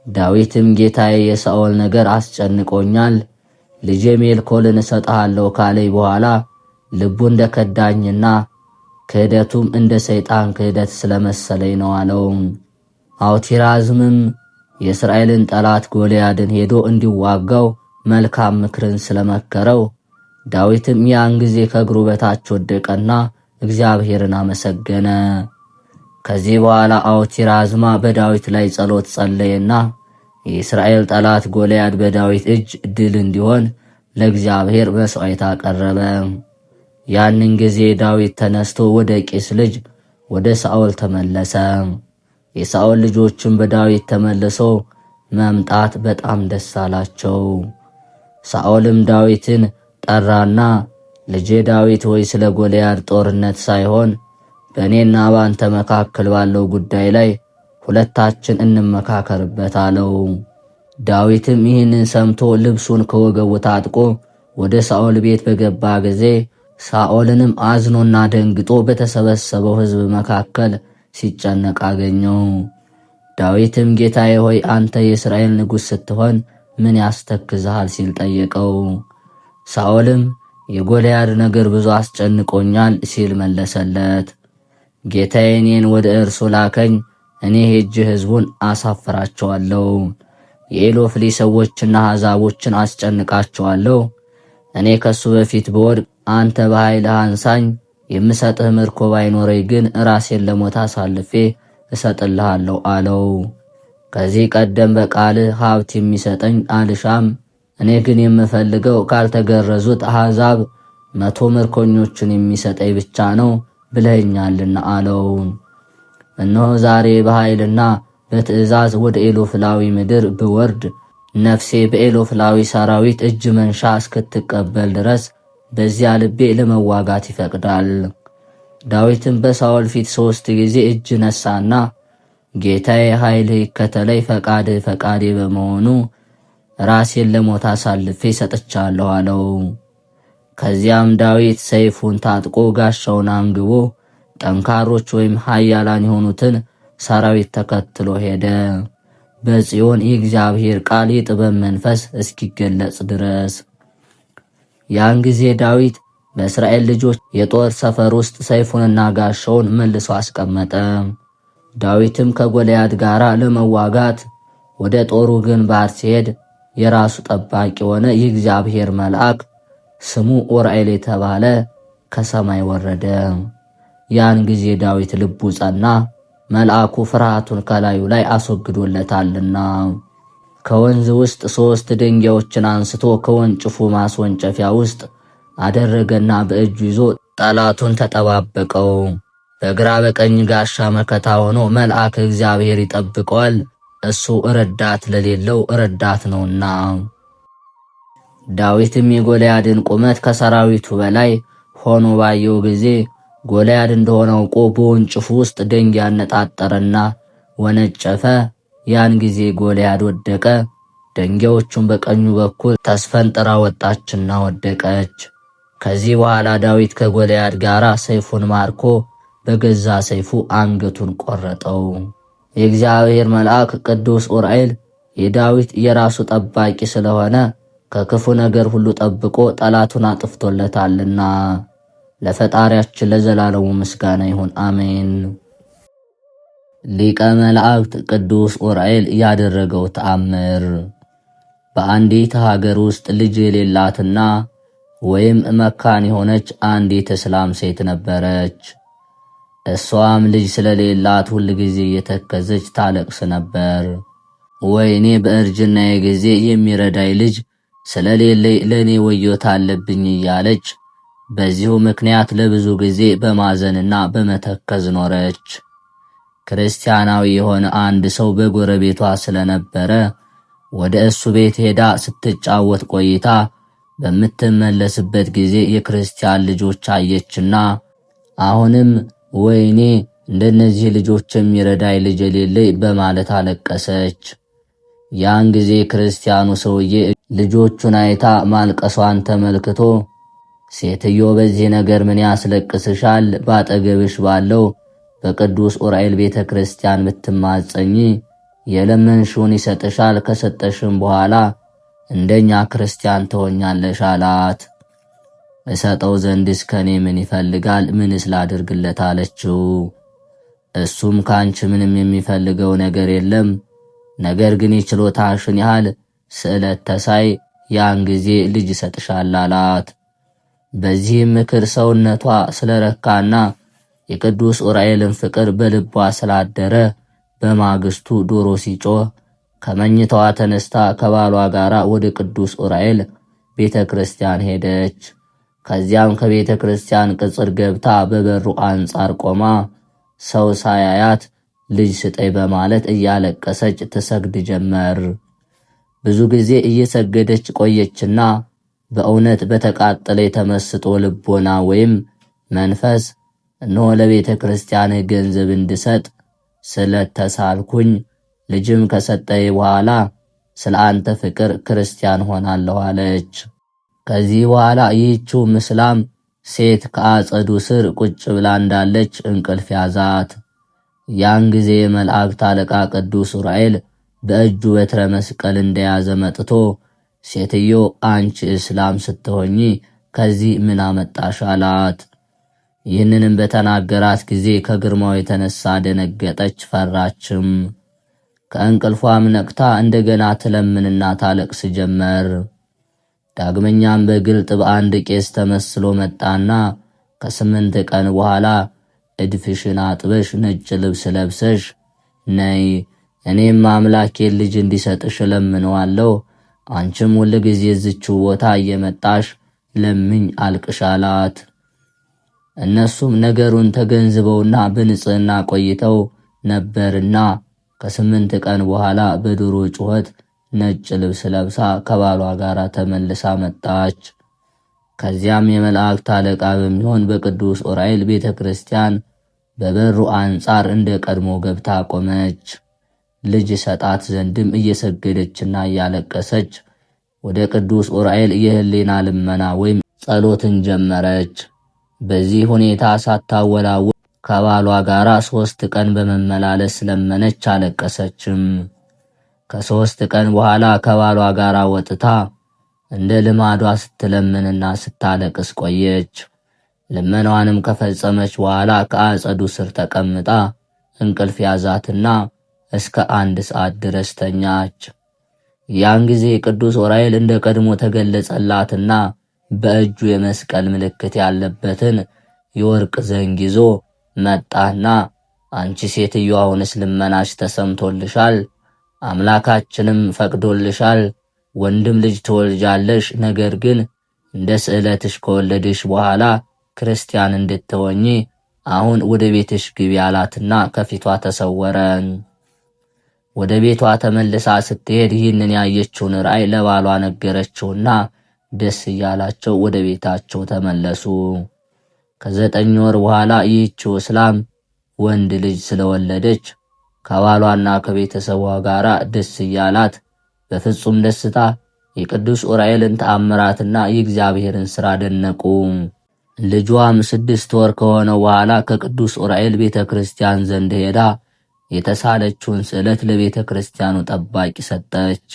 ዳዊትም ጌታዬ የሳኦል ነገር አስጨንቆኛል፣ ልጄ ሜልኮልን እሰጥሃለሁ ካለኝ በኋላ ልቡ እንደ ከዳኝና ክህደቱም እንደ ሰይጣን ክህደት ስለመሰለኝ ነው አለው። አውቲራዝምም የእስራኤልን ጠላት ጎልያድን ሄዶ እንዲዋጋው መልካም ምክርን ስለመከረው ዳዊትም ያን ጊዜ ከእግሩ በታች ወደቀና እግዚአብሔርን አመሰገነ። ከዚህ በኋላ አውቲራዝማ በዳዊት ላይ ጸሎት ጸለየና የእስራኤል ጠላት ጎልያድ በዳዊት እጅ ድል እንዲሆን ለእግዚአብሔር መሥዋዕት አቀረበ። ያንን ጊዜ ዳዊት ተነስቶ ወደ ቂስ ልጅ ወደ ሳኦል ተመለሰ። የሳኦል ልጆችም በዳዊት ተመልሶ መምጣት በጣም ደስ አላቸው። ሳኦልም ዳዊትን ጠራና ልጄ ዳዊት ሆይ ስለ ጎልያድ ጦርነት ሳይሆን በእኔና ባንተ መካከል ባለው ጉዳይ ላይ ሁለታችን እንመካከርበት አለው። ዳዊትም ይህንን ሰምቶ ልብሱን ከወገቡ ታጥቆ ወደ ሳኦል ቤት በገባ ጊዜ ሳኦልንም አዝኖና ደንግጦ በተሰበሰበው ሕዝብ መካከል ሲጨነቅ አገኘው። ዳዊትም ጌታዬ ሆይ አንተ የእስራኤል ንጉሥ ስትሆን ምን ያስተክዝሃል ሲል ጠየቀው። ሳኦልም የጎልያድ ነገር ብዙ አስጨንቆኛል ሲል መለሰለት። ጌታዬ እኔን ወደ እርሱ ላከኝ፣ እኔ ሄጄ ሕዝቡን አሳፍራቸዋለሁ፣ የኤሎፍሊ ሰዎችና አሕዛቦችን አስጨንቃቸዋለሁ። እኔ ከሱ በፊት ብወድቅ አንተ በኃይልህ አንሳኝ፣ የምሰጥህ ምርኮ ባይኖረኝ ግን ራሴን ለሞት አሳልፌ እሰጥልሃለሁ አለው። ከዚህ ቀደም በቃልህ ሀብት የሚሰጠኝ አልሻም፣ እኔ ግን የምፈልገው ካልተገረዙት አሕዛብ 100 ምርኮኞችን የሚሰጠኝ ብቻ ነው ብለኸኛልና አለው። እነሆ ዛሬ በኃይልና በትእዛዝ ወደ ኤሎፍላዊ ምድር ብወርድ ነፍሴ በኤሎፍላዊ ሰራዊት እጅ መንሻ እስክትቀበል ድረስ በዚያ ልቤ ለመዋጋት ይፈቅዳል። ዳዊትም በሳኦል ፊት 3 ጊዜ እጅ ነሳና ጌታዬ ኃይልህ ይከተለኝ፣ ፈቃድህ ፈቃዴ በመሆኑ ራሴን ለሞት አሳልፌ ሰጥቻለሁ አለው። ከዚያም ዳዊት ሰይፉን ታጥቆ ጋሻውን አንግቦ ጠንካሮች ወይም ኃያላን የሆኑትን ሰራዊት ተከትሎ ሄደ። በጽዮን የእግዚአብሔር ቃል የጥበብ መንፈስ እስኪገለጽ ድረስ። ያን ጊዜ ዳዊት በእስራኤል ልጆች የጦር ሰፈር ውስጥ ሰይፉንና ጋሻውን መልሶ አስቀመጠ። ዳዊትም ከጎልያድ ጋር ለመዋጋት ወደ ጦሩ ግንባር ሲሄድ የራሱ ጠባቂ የሆነ የእግዚአብሔር መልአክ ስሙ ኡራኤል የተባለ ከሰማይ ወረደ። ያን ጊዜ ዳዊት ልቡ ጸና፣ መልአኩ ፍርሃቱን ከላዩ ላይ አስወግዶለታልና። ከወንዝ ውስጥ 3 ድንጋዮችን አንስቶ ከወንጭፉ ማስወንጨፊያ ውስጥ አደረገና በእጁ ይዞ ጠላቱን ተጠባበቀው። በግራ በቀኝ ጋሻ መከታ ሆኖ መልአክ እግዚአብሔር ይጠብቀዋል፣ እሱ ረዳት ለሌለው ረዳት ነውና። ዳዊትም የጎልያድን ቁመት ከሰራዊቱ በላይ ሆኖ ባየው ጊዜ ጎልያድ እንደሆነ አውቆ በወንጭፉ ውስጥ ድንጋይ አነጣጠረና ወነጨፈ። ያን ጊዜ ጎልያድ ወደቀ፣ ድንጋዮቹም በቀኙ በኩል ተስፈንጥራ ወጣችና ወደቀች። ከዚህ በኋላ ዳዊት ከጎልያድ ጋር ሰይፉን ማርኮ በገዛ ሰይፉ አንገቱን ቆረጠው። የእግዚአብሔር መልአክ ቅዱስ ኡራኤል የዳዊት የራሱ ጠባቂ ስለሆነ ከክፉ ነገር ሁሉ ጠብቆ ጠላቱን አጥፍቶለታልና ለፈጣሪያችን ለዘላለሙ ምስጋና ይሁን፣ አሜን። ሊቀ መላእክት ቅዱስ ኡራኤል ያደረገው ተአምር። በአንዲት ሀገር ውስጥ ልጅ የሌላትና ወይም መካን የሆነች አንዲት እስላም ሴት ነበረች። እሷም ልጅ ስለሌላት ሁል ጊዜ እየተከዘች ታለቅስ ነበር። ወይኔ በእርጅናዬ ጊዜ የሚረዳይ ልጅ ስለሌለኝ ለእኔ ወዮታ አለብኝ እያለች በዚሁ ምክንያት ለብዙ ጊዜ በማዘንና በመተከዝ ኖረች። ክርስቲያናዊ የሆነ አንድ ሰው በጎረቤቷ ስለነበረ ወደ እሱ ቤት ሄዳ ስትጫወት ቆይታ በምትመለስበት ጊዜ የክርስቲያን ልጆች አየችና አሁንም ወይኔ እንደነዚህ ልጆች የሚረዳይ ልጅ የሌለኝ በማለት አለቀሰች። ያን ጊዜ ክርስቲያኑ ሰውዬ ልጆቹን አይታ ማልቀሷን ተመልክቶ ሴትዮ በዚህ ነገር ምን ያስለቅስሻል? ባጠገብሽ ባለው በቅዱስ ኡራኤል ቤተ ክርስቲያን ብትማጸኚ የለመንሽውን ይሰጥሻል፣ ከሰጠሽም በኋላ እንደኛ ክርስቲያን ትሆኛለሽ አላት። እሰጠው ዘንድስ ከኔ ምን ይፈልጋል? ምንስ ላድርግለት አለችው። እሱም ካንቺ ምንም የሚፈልገው ነገር የለም፣ ነገር ግን የችሎታሽን ያህል ስዕለት ተሳይ፣ ያን ጊዜ ልጅ ይሰጥሻል አላት። በዚህም ምክር ሰውነቷ ስለረካና የቅዱስ ኡራኤልን ፍቅር በልቧ ስላደረ በማግስቱ ዶሮ ሲጮህ ከመኝታዋ ተነስታ ከባሏ ጋር ወደ ቅዱስ ኡራኤል ቤተ ክርስቲያን ሄደች። ከዚያም ከቤተ ክርስቲያን ቅጽር ገብታ በበሩ አንጻር ቆማ ሰው ሳያያት ልጅ ስጠይ በማለት እያለቀሰች ትሰግድ ጀመር። ብዙ ጊዜ እየሰገደች ቆየችና በእውነት በተቃጠለ የተመስጦ ልቦና ወይም መንፈስ እነሆ ለቤተ ክርስቲያንህ ገንዘብ እንድሰጥ ስለተሳልኩኝ ልጅም ከሰጠይ በኋላ ስለ አንተ ፍቅር ክርስቲያን ሆናለሁ አለች። ከዚህ በኋላ ይህችው ምስላም ሴት ከአጸዱ ስር ቁጭ ብላ እንዳለች እንቅልፍ ያዛት። ያን ጊዜ የመላእክት አለቃ ቅዱስ ዑራኤል በእጁ በትረ መስቀል እንደያዘ መጥቶ ሴትዮ አንቺ እስላም ስትሆኚ ከዚህ ምን አመጣሽ አላት። ይህንንም በተናገራት ጊዜ ከግርማው የተነሳ ደነገጠች፣ ፈራችም። ከእንቅልፏም ነቅታ እንደገና ትለምንና ታለቅስ ጀመር። ዳግመኛም በግልጥ በአንድ ቄስ ተመስሎ መጣና ከ8 ቀን በኋላ እድፍሽን አጥበሽ ነጭ ልብስ ለብሰሽ ነይ፣ እኔም አምላኬን ልጅ እንዲሰጥሽ እለምነዋለሁ። አንቺም ሁል ጊዜ እዝችው ቦታ እየመጣሽ ለምኝ አልቅሽ አላት። እነሱም ነገሩን ተገንዝበውና በንጽሕና ቆይተው ነበርና ከ8 ቀን በኋላ በድሮ ጩኸት ነጭ ልብስ ለብሳ ከባሏ ጋር ተመልሳ መጣች። ከዚያም የመላእክት አለቃ በሚሆን በቅዱስ ዑራኤል ቤተ ክርስቲያን በበሩ አንጻር እንደ ቀድሞ ገብታ ቆመች። ልጅ ሰጣት ዘንድም እየሰገደችና እያለቀሰች ወደ ቅዱስ ዑራኤል የህሊና ልመና ወይም ጸሎትን ጀመረች። በዚህ ሁኔታ ሳታወላውል ከባሏ ጋር 3 ቀን በመመላለስ ለመነች፣ አለቀሰችም። ከ3 ቀን በኋላ ከባሏ ጋር ወጥታ እንደ ልማዷ ስትለምንና ስታለቅስ ቆየች። ልመናዋንም ከፈጸመች በኋላ ከአጸዱ ስር ተቀምጣ እንቅልፍ ያዛትና እስከ 1 ሰዓት ድረስ ተኛች። ያን ጊዜ ቅዱስ ዑራኤል እንደ ቀድሞ ተገለጸላትና በእጁ የመስቀል ምልክት ያለበትን የወርቅ ዘንግ ይዞ መጣና አንቺ ሴትዮ አሁንስ ልመናሽ ተሰምቶልሻል፣ አምላካችንም ፈቅዶልሻል። ወንድም ልጅ ትወልጃለሽ። ነገር ግን እንደ ስዕለትሽ ከወለድሽ በኋላ ክርስቲያን እንድትሆኚ አሁን ወደ ቤትሽ ግቢ አላትና ከፊቷ ተሰወረ። ወደ ቤቷ ተመልሳ ስትሄድ ይህንን ያየችውን ራእይ ለባሏ ነገረችውና ደስ እያላቸው ወደ ቤታቸው ተመለሱ። ከ9 ወር በኋላ ይህችው እስላም ወንድ ልጅ ስለወለደች ከባሏና ከቤተሰቧ ጋር ደስ እያላት በፍጹም ደስታ የቅዱስ ዑራኤልን ተአምራትና የእግዚአብሔርን ሥራ ደነቁ። ልጇም 6 ወር ከሆነው በኋላ ከቅዱስ ዑራኤል ቤተ ክርስቲያን ዘንድ ሄዳ የተሳለችውን ስዕለት ለቤተ ክርስቲያኑ ጠባቂ ሰጠች።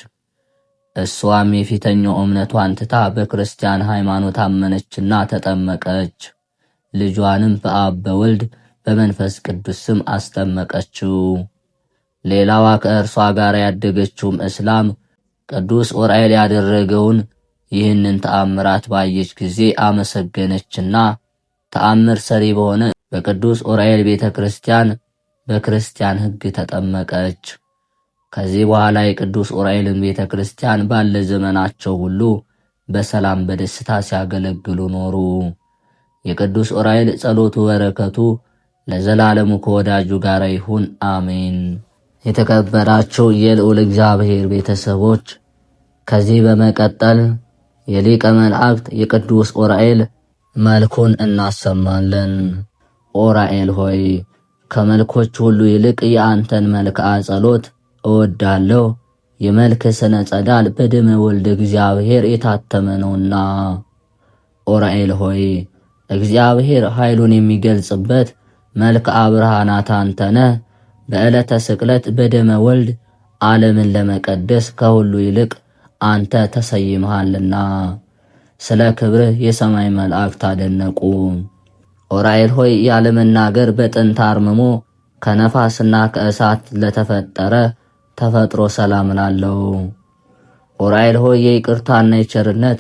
እሷም የፊተኛው እምነቷን ትታ በክርስቲያን ሃይማኖት አመነችና ተጠመቀች። ልጇንም በአብ በወልድ በመንፈስ ቅዱስ ስም አስጠመቀችው። ሌላዋ ከእርሷ ጋር ያደገችውም እስላም ቅዱስ ዑራኤል ያደረገውን ይህንን ተአምራት ባየች ጊዜ አመሰገነችና ተአምር ሰሪ በሆነ በቅዱስ ዑራኤል ቤተ ክርስቲያን በክርስቲያን ሕግ ተጠመቀች። ከዚህ በኋላ የቅዱስ ዑራኤልን ቤተ ክርስቲያን ባለ ዘመናቸው ሁሉ በሰላም በደስታ ሲያገለግሉ ኖሩ። የቅዱስ ዑራኤል ጸሎቱ በረከቱ ለዘላለሙ ከወዳጁ ጋር ይሁን፣ አሜን። የተከበራችሁ የልዑል እግዚአብሔር ቤተሰቦች ከዚህ በመቀጠል የሊቀ መላእክት የቅዱስ ዑራኤል መልኩን እናሰማለን። ዑራኤል ሆይ ከመልኮች ሁሉ ይልቅ የአንተን መልክዓ ጸሎት እወዳለሁ። የመልክ ስነ ጸዳል በደመ ወልድ እግዚአብሔር የታተመ ነውና። ዑራኤል ሆይ እግዚአብሔር ኃይሉን የሚገልጽበት መልክዓ ብርሃናት አንተነህ። በዕለተ ስቅለት በደመ ወልድ ዓለምን ለመቀደስ ከሁሉ ይልቅ አንተ ተሰይመሃልና ስለ ክብርህ የሰማይ መላእክት አደነቁ። ዑራኤል ሆይ ያለመናገር በጥንት አርምሞ ከነፋስና ከእሳት ለተፈጠረ ተፈጥሮ ሰላም ላለው ዑራኤል ሆይ የይቅርታና የቸርነት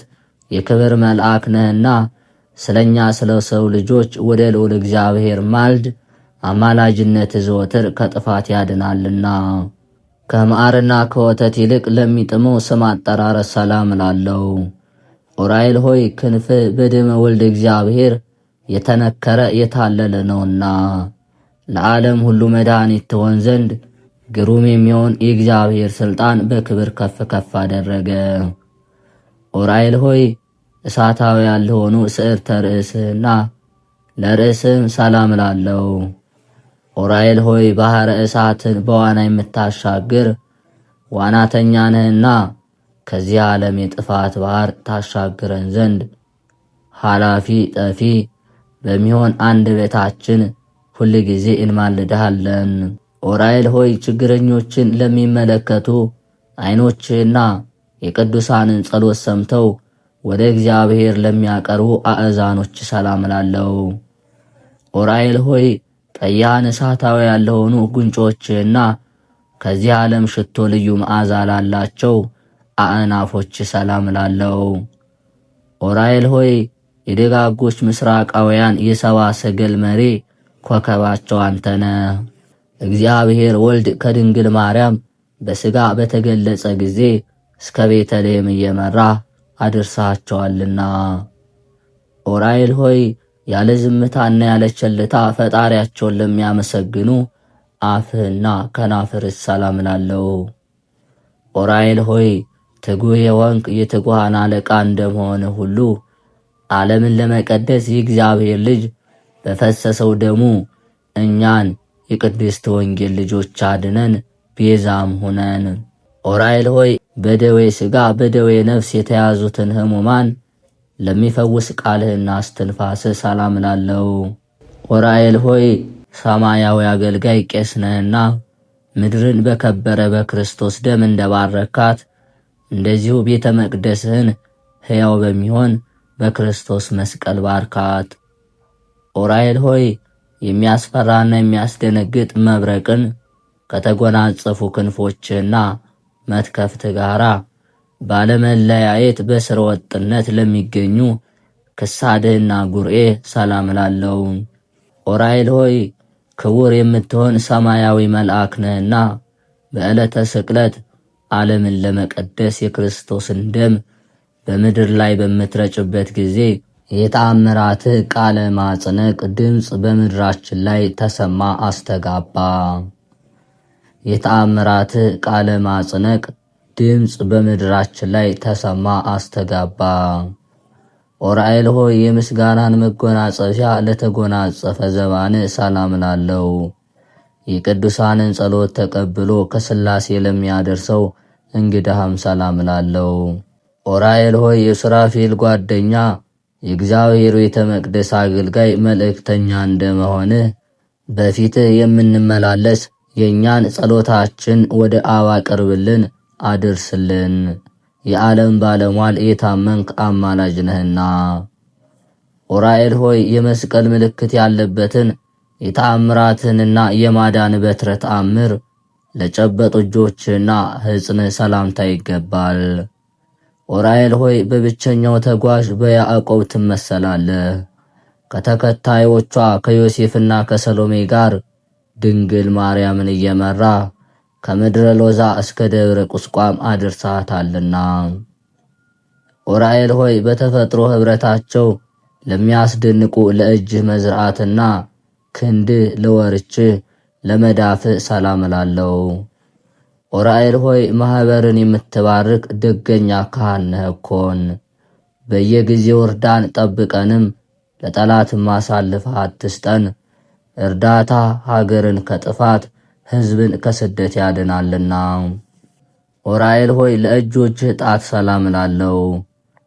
የክብር መልአክ ነህና ስለኛ ስለ ሰው ልጆች ወደ ልዑል እግዚአብሔር ማልድ። አማላጅነት ዘወትር ከጥፋት ያድናልና። ከማርና ከወተት ይልቅ ለሚጥመው ስም አጠራር ሰላም ላለው ዑራኤል ሆይ ክንፍ በደመ ወልድ እግዚአብሔር የተነከረ የታለለ ነውና ለዓለም ሁሉ መድኃኒት ትሆን ዘንድ ግሩም የሚሆን የእግዚአብሔር ሥልጣን በክብር ከፍ ከፍ አደረገ። ዑራኤል ሆይ እሳታዊ ያልሆኑ ስዕርተ ርእስህና ለርእስህም ሰላም ላለው ዑራኤል ሆይ ባሕረ እሳትን በዋና የምታሻግር ዋናተኛ ነህና ከዚህ ዓለም የጥፋት ባህር ታሻግረን ዘንድ ኃላፊ ጠፊ በሚሆን አንደበታችን ሁል ጊዜ እንማልድሃለን። ዑራኤል ሆይ ችግረኞችን ለሚመለከቱ ዓይኖችህና የቅዱሳንን ጸሎት ሰምተው ወደ እግዚአብሔር ለሚያቀርቡ አእዛኖች ሰላም እላለሁ። ዑራኤል ሆይ ቀያን እሳታዊ ያልሆኑ ጉንጮችህና ከዚህ ዓለም ሽቶ ልዩ መዓዛ ላላቸው አእናፎች ሰላም እላለሁ። ዑራኤል ሆይ የደጋጎች ምስራቃውያን የሰባ ሰገል መሪ ኮከባቸው አንተነ። እግዚአብሔር ወልድ ከድንግል ማርያም በሥጋ በተገለጸ ጊዜ እስከ ቤተልሔም እየመራ አድርሳቸዋልና። ዑራኤል ሆይ ያለ ዝምታና ያለ ቸልታ ፈጣሪያቸውን ለሚያመሰግኑ አፍህና ከናፍርህ ሰላም እላለሁ። ዑራኤል ሆይ ትጉህ የሆንክ የትጉሃን አለቃ እንደመሆነ ሁሉ ዓለምን ለመቀደስ የእግዚአብሔር ልጅ በፈሰሰው ደሙ እኛን የቅድስት ወንጌል ልጆች አድነን ቤዛም ሁነን። ዑራኤል ሆይ በደዌ ሥጋ በደዌ ነፍስ የተያዙትን ሕሙማን ለሚፈውስ ቃልህና እስትንፋስህ ሰላም እላለሁ። ዑራኤል ሆይ ሰማያዊ አገልጋይ ቄስ ነህና ምድርን በከበረ በክርስቶስ ደም እንደባረካት እንደዚሁ ቤተ መቅደስህን ሕያው በሚሆን በክርስቶስ መስቀል ባርካት። ዑራኤል ሆይ የሚያስፈራና የሚያስደነግጥ መብረቅን ከተጎናጸፉ ክንፎችህና መትከፍት ጋራ ባለመለያየት በስረ ወጥነት ለሚገኙ ክሳድህና ጉርኤ ሰላም እላለሁ። ዑራኤል ሆይ ክቡር የምትሆን ሰማያዊ መልአክ ነህና በዕለተ ስቅለት ዓለምን ለመቀደስ የክርስቶስን ደም በምድር ላይ በምትረጭበት ጊዜ የተአምራትህ ቃለ ማጽነቅ ድምፅ በምድራችን ላይ ተሰማ አስተጋባ። የተአምራትህ ቃለ ማጽነቅ ድምፅ በምድራችን ላይ ተሰማ አስተጋባ። ዑራኤል ሆይ የምስጋናን መጎናጸፊያ ለተጎናጸፈ ዘባን ሰላም እላለሁ። የቅዱሳንን ጸሎት ተቀብሎ ከሥላሴ ለሚያደርሰው እንግዳህም ሰላም እላለሁ። ዑራኤል ሆይ የሱራፌል ጓደኛ የእግዚአብሔር ቤተ መቅደስ አገልጋይ መልእክተኛ እንደመሆንህ በፊትህ የምንመላለስ የእኛን ጸሎታችን ወደ አብ አቅርብልን አድርስልን። የዓለም ባለሟል የታመንክ አማላጅ ነህና። ዑራኤል ሆይ የመስቀል ምልክት ያለበትን የተአምራትንና የማዳን በትረ ተአምር ለጨበጡ እጆችና ሕፅን ሰላምታ ይገባል። ዑራኤል ሆይ በብቸኛው ተጓዥ በያዕቆብ ትመሰላለህ። ከተከታዮቿ ከዮሴፍና ከሰሎሜ ጋር ድንግል ማርያምን እየመራ ከምድረ ሎዛ እስከ ደብረ ቁስቋም አድርሳታልና። ዑራኤል ሆይ በተፈጥሮ ኅብረታቸው ለሚያስደንቁ ለእጅህ መዝራዕትና ክንድህ ለወርችህ ለመዳፍህ ሰላም እላለሁ። ዑራኤል ሆይ ማኅበርን የምትባርክ ደገኛ ካህን ነህ እኮን። በየጊዜው እርዳን ጠብቀንም፣ ለጠላትም አሳልፈህ አትስጠን። እርዳታ ሀገርን ከጥፋት ሕዝብን ከስደት ያድናልና። ዑራኤል ሆይ ለእጆችህ ጣት ሰላም እላለሁ።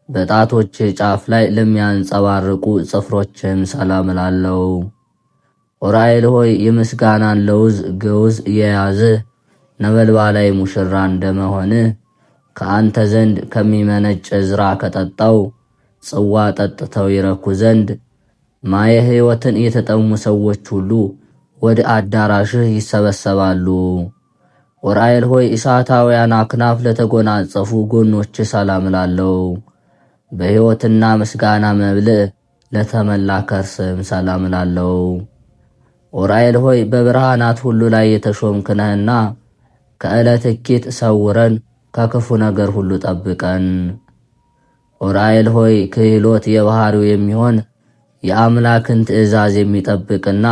በጣቶችህ ጫፍ ላይ ለሚያንጸባርቁ ጽፍሮችህም ሰላም እላለሁ። ዑራኤል ሆይ የምስጋናን ለውዝ ገውዝ የያዝህ ነበልባላዊ ሙሽራ እንደመሆንህ ከአንተ ዘንድ ከሚመነጭ ዕዝራ ከጠጣው ጽዋ ጠጥተው ይረኩ ዘንድ ማየ ሕይወትን የተጠሙ ሰዎች ሁሉ ወደ አዳራሽህ ይሰበሰባሉ። ዑራኤል ሆይ እሳታውያን አክናፍ ለተጎናጸፉ ጎኖች ሰላም እላለሁ። በሕይወትና ምስጋና መብልዕ ለተመላ ከርስም ሰላም እላለሁ። ዑራኤል ሆይ በብርሃናት ሁሉ ላይ የተሾምክ ነህና ከዕለት እኪት ሰውረን ከክፉ ነገር ሁሉ ጠብቀን። ዑራኤል ሆይ ክህሎት የባህሪው የሚሆን የአምላክን ትእዛዝ የሚጠብቅና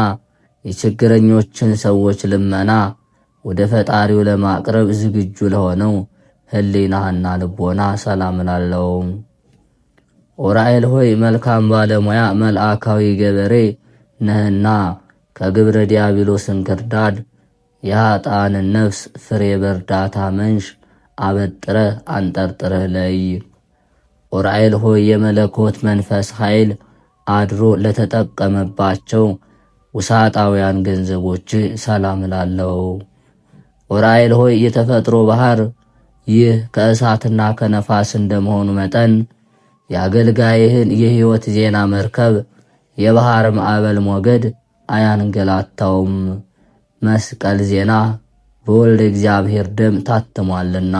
የችግረኞችን ሰዎች ልመና ወደ ፈጣሪው ለማቅረብ ዝግጁ ለሆነው ሕሊናህና ልቦና ሰላም እላለሁ። ዑራኤል ሆይ መልካም ባለሙያ መልአካዊ ገበሬ ነህና ከግብረ ዲያብሎስ እንክርዳድ የኃጥአንን ነፍስ ፍሬ በእርዳታ መንሽ አበጥረህ አንጠርጥረህ ለይ። ዑራኤል ሆይ የመለኮት መንፈስ ኃይል አድሮ ለተጠቀመባቸው ውሳጣውያን ገንዘቦች ሰላም እላለሁ። ዑራኤል ሆይ የተፈጥሮ ባህር ይህ ከእሳትና ከነፋስ እንደመሆኑ መጠን የአገልጋይህን የሕይወት ዜና መርከብ የባህር ማዕበል ሞገድ አያንገላታውም። መስቀል ዜና በወልድ እግዚአብሔር ደም ታትሟልና።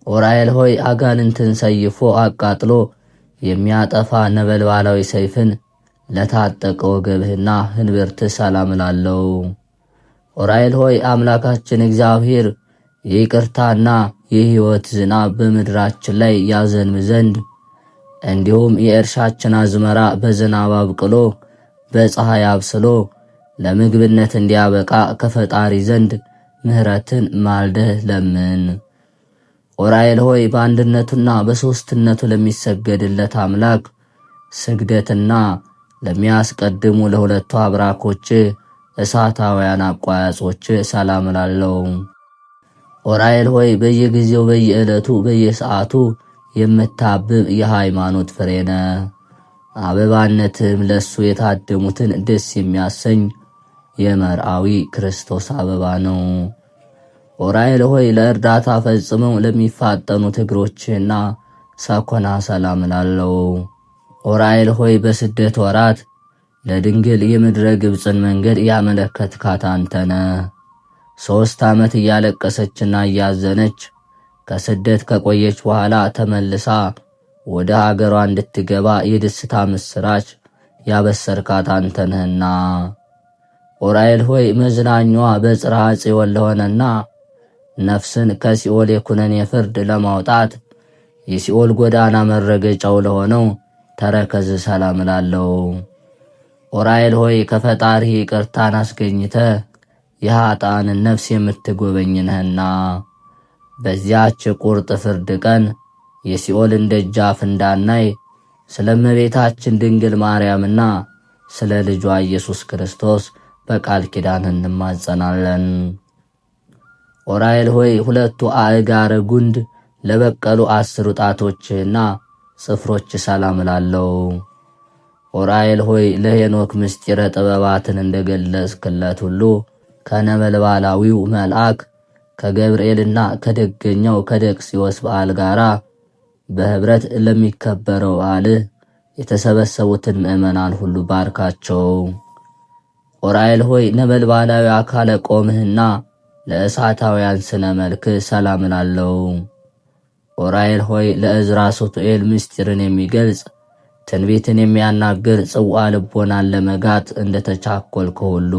ዑራኤል ሆይ አጋንንትን ሰይፎ አቃጥሎ የሚያጠፋ ነበልባላዊ ሰይፍን ለታጠቀ ወገብህና ህንብርት ሰላም እላለሁ። ዑራኤል ሆይ አምላካችን እግዚአብሔር የይቅርታና የሕይወት ዝናብ በምድራችን ላይ ያዘንብ ዘንድ እንዲሁም የእርሻችን አዝመራ በዝናብ አብቅሎ በፀሐይ አብስሎ ለምግብነት እንዲያበቃ ከፈጣሪ ዘንድ ምሕረትን ማልደህ ለምን። ዑራኤል ሆይ በአንድነቱና በሦስትነቱ ለሚሰገድለት አምላክ ስግደትና ለሚያስቀድሙ ለሁለቱ አብራኮች እሳታውያን አቋያጾች ሰላም እላለሁ። ዑራኤል ሆይ በየጊዜው በየዕለቱ በየሰዓቱ የምታብብ የሃይማኖት ፍሬ ነህ። አበባነትም ለሱ የታደሙትን ደስ የሚያሰኝ የመርአዊ ክርስቶስ አበባ ነው። ዑራኤል ሆይ ለእርዳታ ፈጽመው ለሚፋጠኑት እግሮችህና ሰኮና ሰላም እላለሁ። ዑራኤል ሆይ በስደት ወራት ለድንግል የምድረ ግብፅን መንገድ ያመለከትካት አንተ ነህ። 3 ዓመት እያለቀሰችና እያዘነች ከስደት ከቆየች በኋላ ተመልሳ ወደ ሀገሯ እንድትገባ የደስታ ምስራች ያበሰርካት አንተ ነህና። ዑራኤል ሆይ መዝናኛዋ በጽርሐ ጽዮን ለሆነና ነፍስን ከሲኦል የኩነኔ ፍርድ ለማውጣት የሲኦል ጎዳና መረገጫው ለሆነው ተረከዝ ሰላም እላለሁ። ዑራኤል ሆይ ከፈጣሪ ይቅርታን አስገኝተ የኃጥአንን ነፍስ የምትጎበኝ ነህና በዚያች ቁርጥ ፍርድ ቀን የሲኦልን ደጃፍ እንዳናይ ስለ እመቤታችን ድንግል ማርያምና ስለ ልጇ ኢየሱስ ክርስቶስ በቃል ኪዳን እንማጸናለን። ዑራኤል ሆይ 2 አእጋረ ጉንድ ለበቀሉ 10 ጣቶችህና ጽፍሮች ሰላም እላለሁ። ዑራኤል ሆይ ለሄኖክ ምስጢረ ጥበባትን እንደገለጽክለት ሁሉ ከነበልባላዊው መልአክ ከገብርኤልና ከደገኛው ከደቅስዮስ በዓል ጋር በኅብረት ለሚከበረው በዓልህ የተሰበሰቡትን ምእመናን ሁሉ ባርካቸው። ዑራኤል ሆይ ነበልባላዊ አካለ ቆምህና ለእሳታውያን ስነ መልክ ሰላም እላለሁ። ዑራኤል ሆይ ለዕዝራ ሱቱኤል ምስጢርን የሚገልጽ ትንቢትን የሚያናግር ጽዋ ልቦናን ለመጋት እንደተቻኰልክ ሁሉ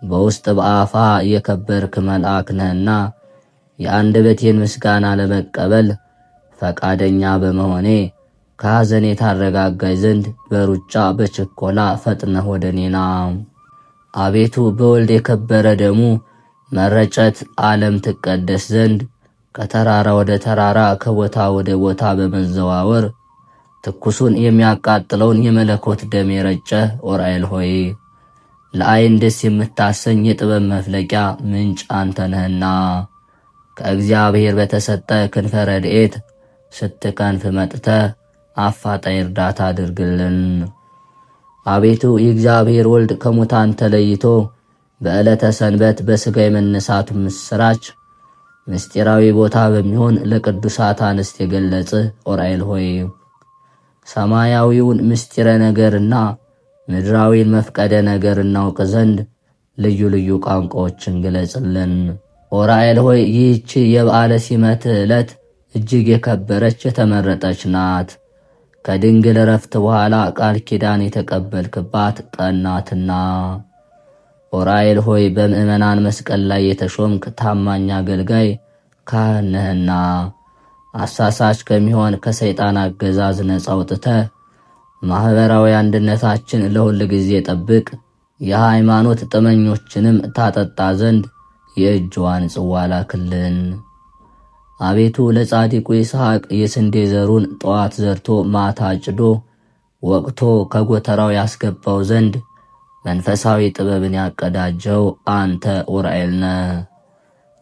በውስጥ በአፋ የከበርክ መልአክ ነህና የአንደበቴን ምስጋና ለመቀበል ፈቃደኛ በመሆኔ ከሐዘኔ ታረጋጋይ ዘንድ በሩጫ በችኮላ ፈጥነህ ወደ እኔና። አቤቱ በወልድ የከበረ ደሙ መረጨት ዓለም ትቀደስ ዘንድ ከተራራ ወደ ተራራ ከቦታ ወደ ቦታ በመዘዋወር ትኩሱን የሚያቃጥለውን የመለኮት ደም የረጨህ ዑራኤል ሆይ ለዓይን ደስ የምታሰኝ የጥበብ መፍለቂያ ምንጭ አንተ ነህና ከእግዚአብሔር በተሰጠ ክንፈ ረድኤት ስትከንፍ መጥተህ አፋጣኝ እርዳታ አድርግልን። አቤቱ የእግዚአብሔር ወልድ ከሙታን ተለይቶ በዕለተ ሰንበት በሥጋ የመነሳቱ ምስራች ምስጢራዊ ቦታ በሚሆን ለቅዱሳት አንስት የገለጽህ ዑራኤል ሆይ ሰማያዊውን ምስጢረ ነገርና ምድራዊን መፍቀደ ነገር እናውቅ ዘንድ ልዩ ልዩ ቋንቋዎችን ግለጽልን። ዑራኤል ሆይ ይህች የበዓለ ሲመት ዕለት እጅግ የከበረች የተመረጠች ናት። ከድንግል ዕረፍት በኋላ ቃል ኪዳን የተቀበልክባት ቀን ናትና። ዑራኤል ሆይ በምእመናን መስቀል ላይ የተሾምክ ታማኝ አገልጋይ ካህን ነህና አሳሳች ከሚሆን ከሰይጣን አገዛዝ ነፃ አውጥተህ ማኅበራዊ አንድነታችን ለሁል ጊዜ ጠብቅ፣ የሃይማኖት ጥመኞችንም ታጠጣ ዘንድ የእጅዋን ጽዋ ላክልን። አቤቱ ለጻድቁ ይስሐቅ የስንዴ ዘሩን ጠዋት ዘርቶ ማታ አጭዶ ወቅቶ ከጎተራው ያስገባው ዘንድ መንፈሳዊ ጥበብን ያቀዳጀው አንተ ዑራኤል ነህ።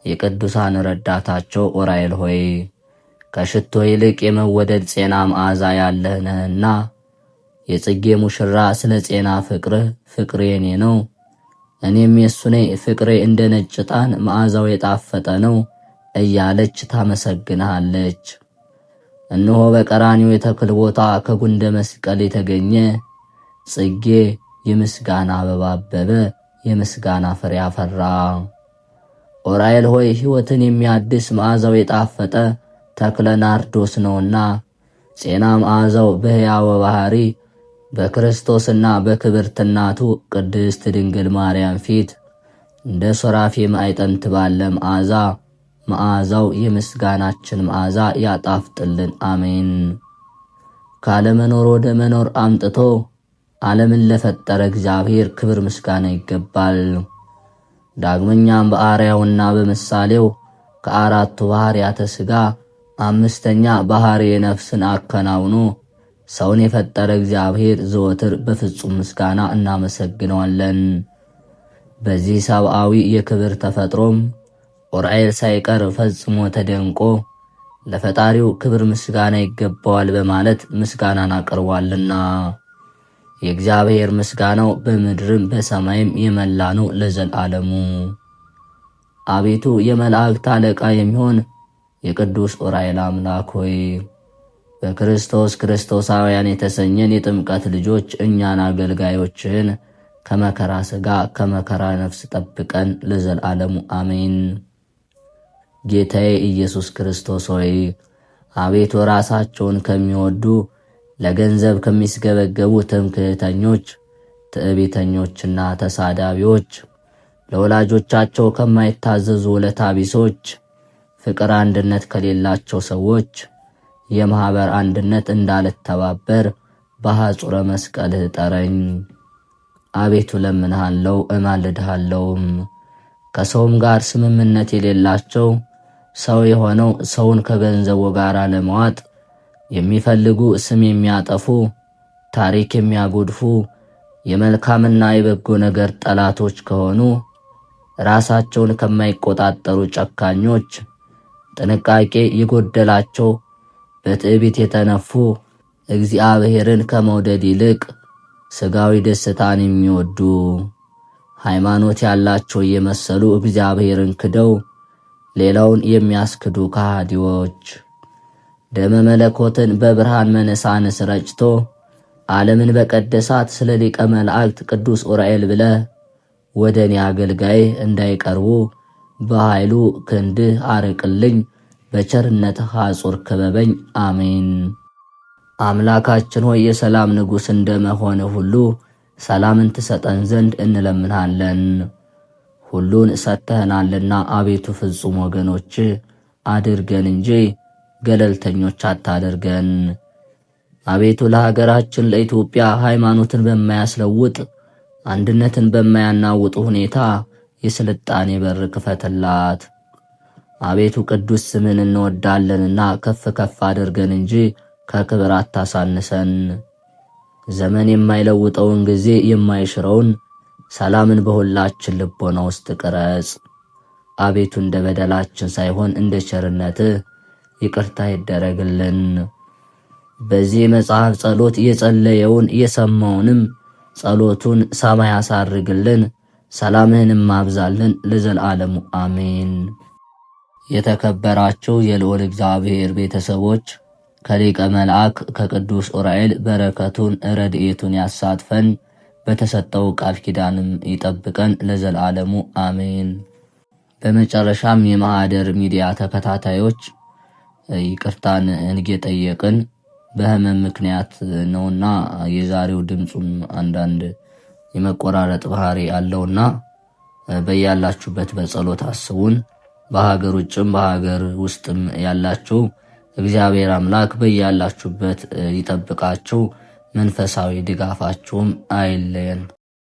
የቅዱሳን ረዳታቸው ዑራኤል ሆይ ከሽቶ ይልቅ የመወደድ ጼና መዓዛ ያለህ ነህና የጽጌ ሙሽራ ስለ ጼና ፍቅርህ ፍቅሬ የኔ ነው፣ እኔም የሱ ነኝ፣ ፍቅሬ እንደ ነጭ ዕጣን መዓዛው የጣፈጠ ነው እያለች ታመሰግንሃለች። እነሆ በቀራንዮ የተክል ቦታ ከጉንደ መስቀል የተገኘ ጽጌ የምስጋና አበባ አበበ፣ የምስጋና ፍሬ አፈራ። ዑራኤል ሆይ ሕይወትን የሚያድስ መዓዛው የጣፈጠ ተክለ ናርዶስ ነውና ጼና መዓዛው በሕያው ባሕሪ በክርስቶስና በክብርት እናቱ ቅድስት ድንግል ማርያም ፊት እንደ ሶራፌ ማዕጠንት ባለ መዓዛው የምስጋናችን መዓዛ ያጣፍጥልን። አሜን። ካለመኖር ወደ መኖር አምጥቶ ዓለምን ለፈጠረ እግዚአብሔር ክብር ምስጋና ይገባል። ዳግመኛም በአርአያውና በምሳሌው ከአራቱ ባሕርያተ ሥጋ አምስተኛ ባሕርየ ነፍስን አከናውኖ ሰውን የፈጠረ እግዚአብሔር ዘወትር በፍጹም ምስጋና እናመሰግነዋለን። በዚህ ሰብአዊ የክብር ተፈጥሮም ዑራኤል ሳይቀር ፈጽሞ ተደንቆ ለፈጣሪው ክብር ምስጋና ይገባዋል በማለት ምስጋናን አቅርቧልና የእግዚአብሔር ምስጋናው በምድርም በሰማይም የመላ ነው ለዘላለሙ። አቤቱ የመላእክት አለቃ የሚሆን የቅዱስ ዑራኤል አምላክ ሆይ በክርስቶስ ክርስቶሳውያን የተሰኘን የጥምቀት ልጆች እኛን አገልጋዮችህን ከመከራ ሥጋ ከመከራ ነፍስ ጠብቀን ለዘላለሙ አሜን። ጌታዬ ኢየሱስ ክርስቶስ ሆይ አቤቱ ራሳቸውን ከሚወዱ ለገንዘብ ከሚስገበገቡ ትምክህተኞች፣ ትዕቢተኞችና ተሳዳቢዎች፣ ለወላጆቻቸው ከማይታዘዙ ውለታ ቢሶች፣ ፍቅር አንድነት ከሌላቸው ሰዎች የማኅበር አንድነት እንዳልተባበር በሐጹረ መስቀልህ ጠረኝ። አቤቱ ለምንሃለው እማልድሃለውም። ከሰውም ጋር ስምምነት የሌላቸው ሰው የሆነው ሰውን ከገንዘቡ ጋር ለመዋጥ የሚፈልጉ ስም የሚያጠፉ ታሪክ የሚያጎድፉ የመልካምና የበጎ ነገር ጠላቶች ከሆኑ ራሳቸውን ከማይቆጣጠሩ ጨካኞች ጥንቃቄ የጎደላቸው በትዕቢት የተነፉ እግዚአብሔርን ከመውደድ ይልቅ ሥጋዊ ደስታን የሚወዱ ሃይማኖት ያላቸው የመሰሉ እግዚአብሔርን ክደው ሌላውን የሚያስክዱ ከሃዲዎች ደመ መለኮትን በብርሃን መነሳንስ ረጭቶ ዓለምን በቀደሳት ስለ ሊቀ መላእክት ቅዱስ ዑራኤል ብለህ ወደ እኔ አገልጋይህ እንዳይቀርቡ በኃይሉ ክንድህ አርቅልኝ፣ በቸርነትህ አጹር ክበበኝ። አሜን። አምላካችን ሆይ የሰላም ንጉሥ እንደመሆንህ ሁሉ ሰላምን ትሰጠን ዘንድ እንለምንሃለን። ሁሉን ሰጥተህናልና አቤቱ ፍጹም ወገኖች አድርገን እንጂ ገለልተኞች አታደርገን። አቤቱ ለሀገራችን ለኢትዮጵያ ሃይማኖትን በማያስለውጥ አንድነትን በማያናውጥ ሁኔታ የስልጣኔ በር ክፈትላት። አቤቱ ቅዱስ ስምን እንወዳለንና ከፍ ከፍ አድርገን እንጂ ከክብር አታሳንሰን። ዘመን የማይለውጠውን ጊዜ የማይሽረውን ሰላምን በሁላችን ልቦና ውስጥ ቅረጽ። አቤቱ እንደ በደላችን ሳይሆን እንደ ቸርነትህ ይቅርታ ይደረግልን። በዚህ መጽሐፍ ጸሎት የጸለየውን የሰማውንም ጸሎቱን ሰማይ ያሳርግልን፣ ሰላምህንም አብዛልን ለዘላለሙ አሜን። የተከበራችሁ የልዑል እግዚአብሔር ቤተሰቦች ከሊቀ መልአክ ከቅዱስ ዑራኤል በረከቱን ረድኤቱን ያሳትፈን፣ በተሰጠው ቃል ኪዳንም ይጠብቀን ለዘላለሙ አሜን። በመጨረሻም የማኅደር ሚዲያ ተከታታዮች ይቅርታን እንጌጠየቅን በህመም ምክንያት ነውና የዛሬው ድምጹም አንዳንድ የመቆራረጥ ባህሪ አለውና በያላችሁበት በጸሎት አስቡን። በሀገር ውጭም በሀገር ውስጥም ያላችሁ እግዚአብሔር አምላክ በያላችሁበት ይጠብቃችሁ፣ መንፈሳዊ ድጋፋችሁም አይለየን።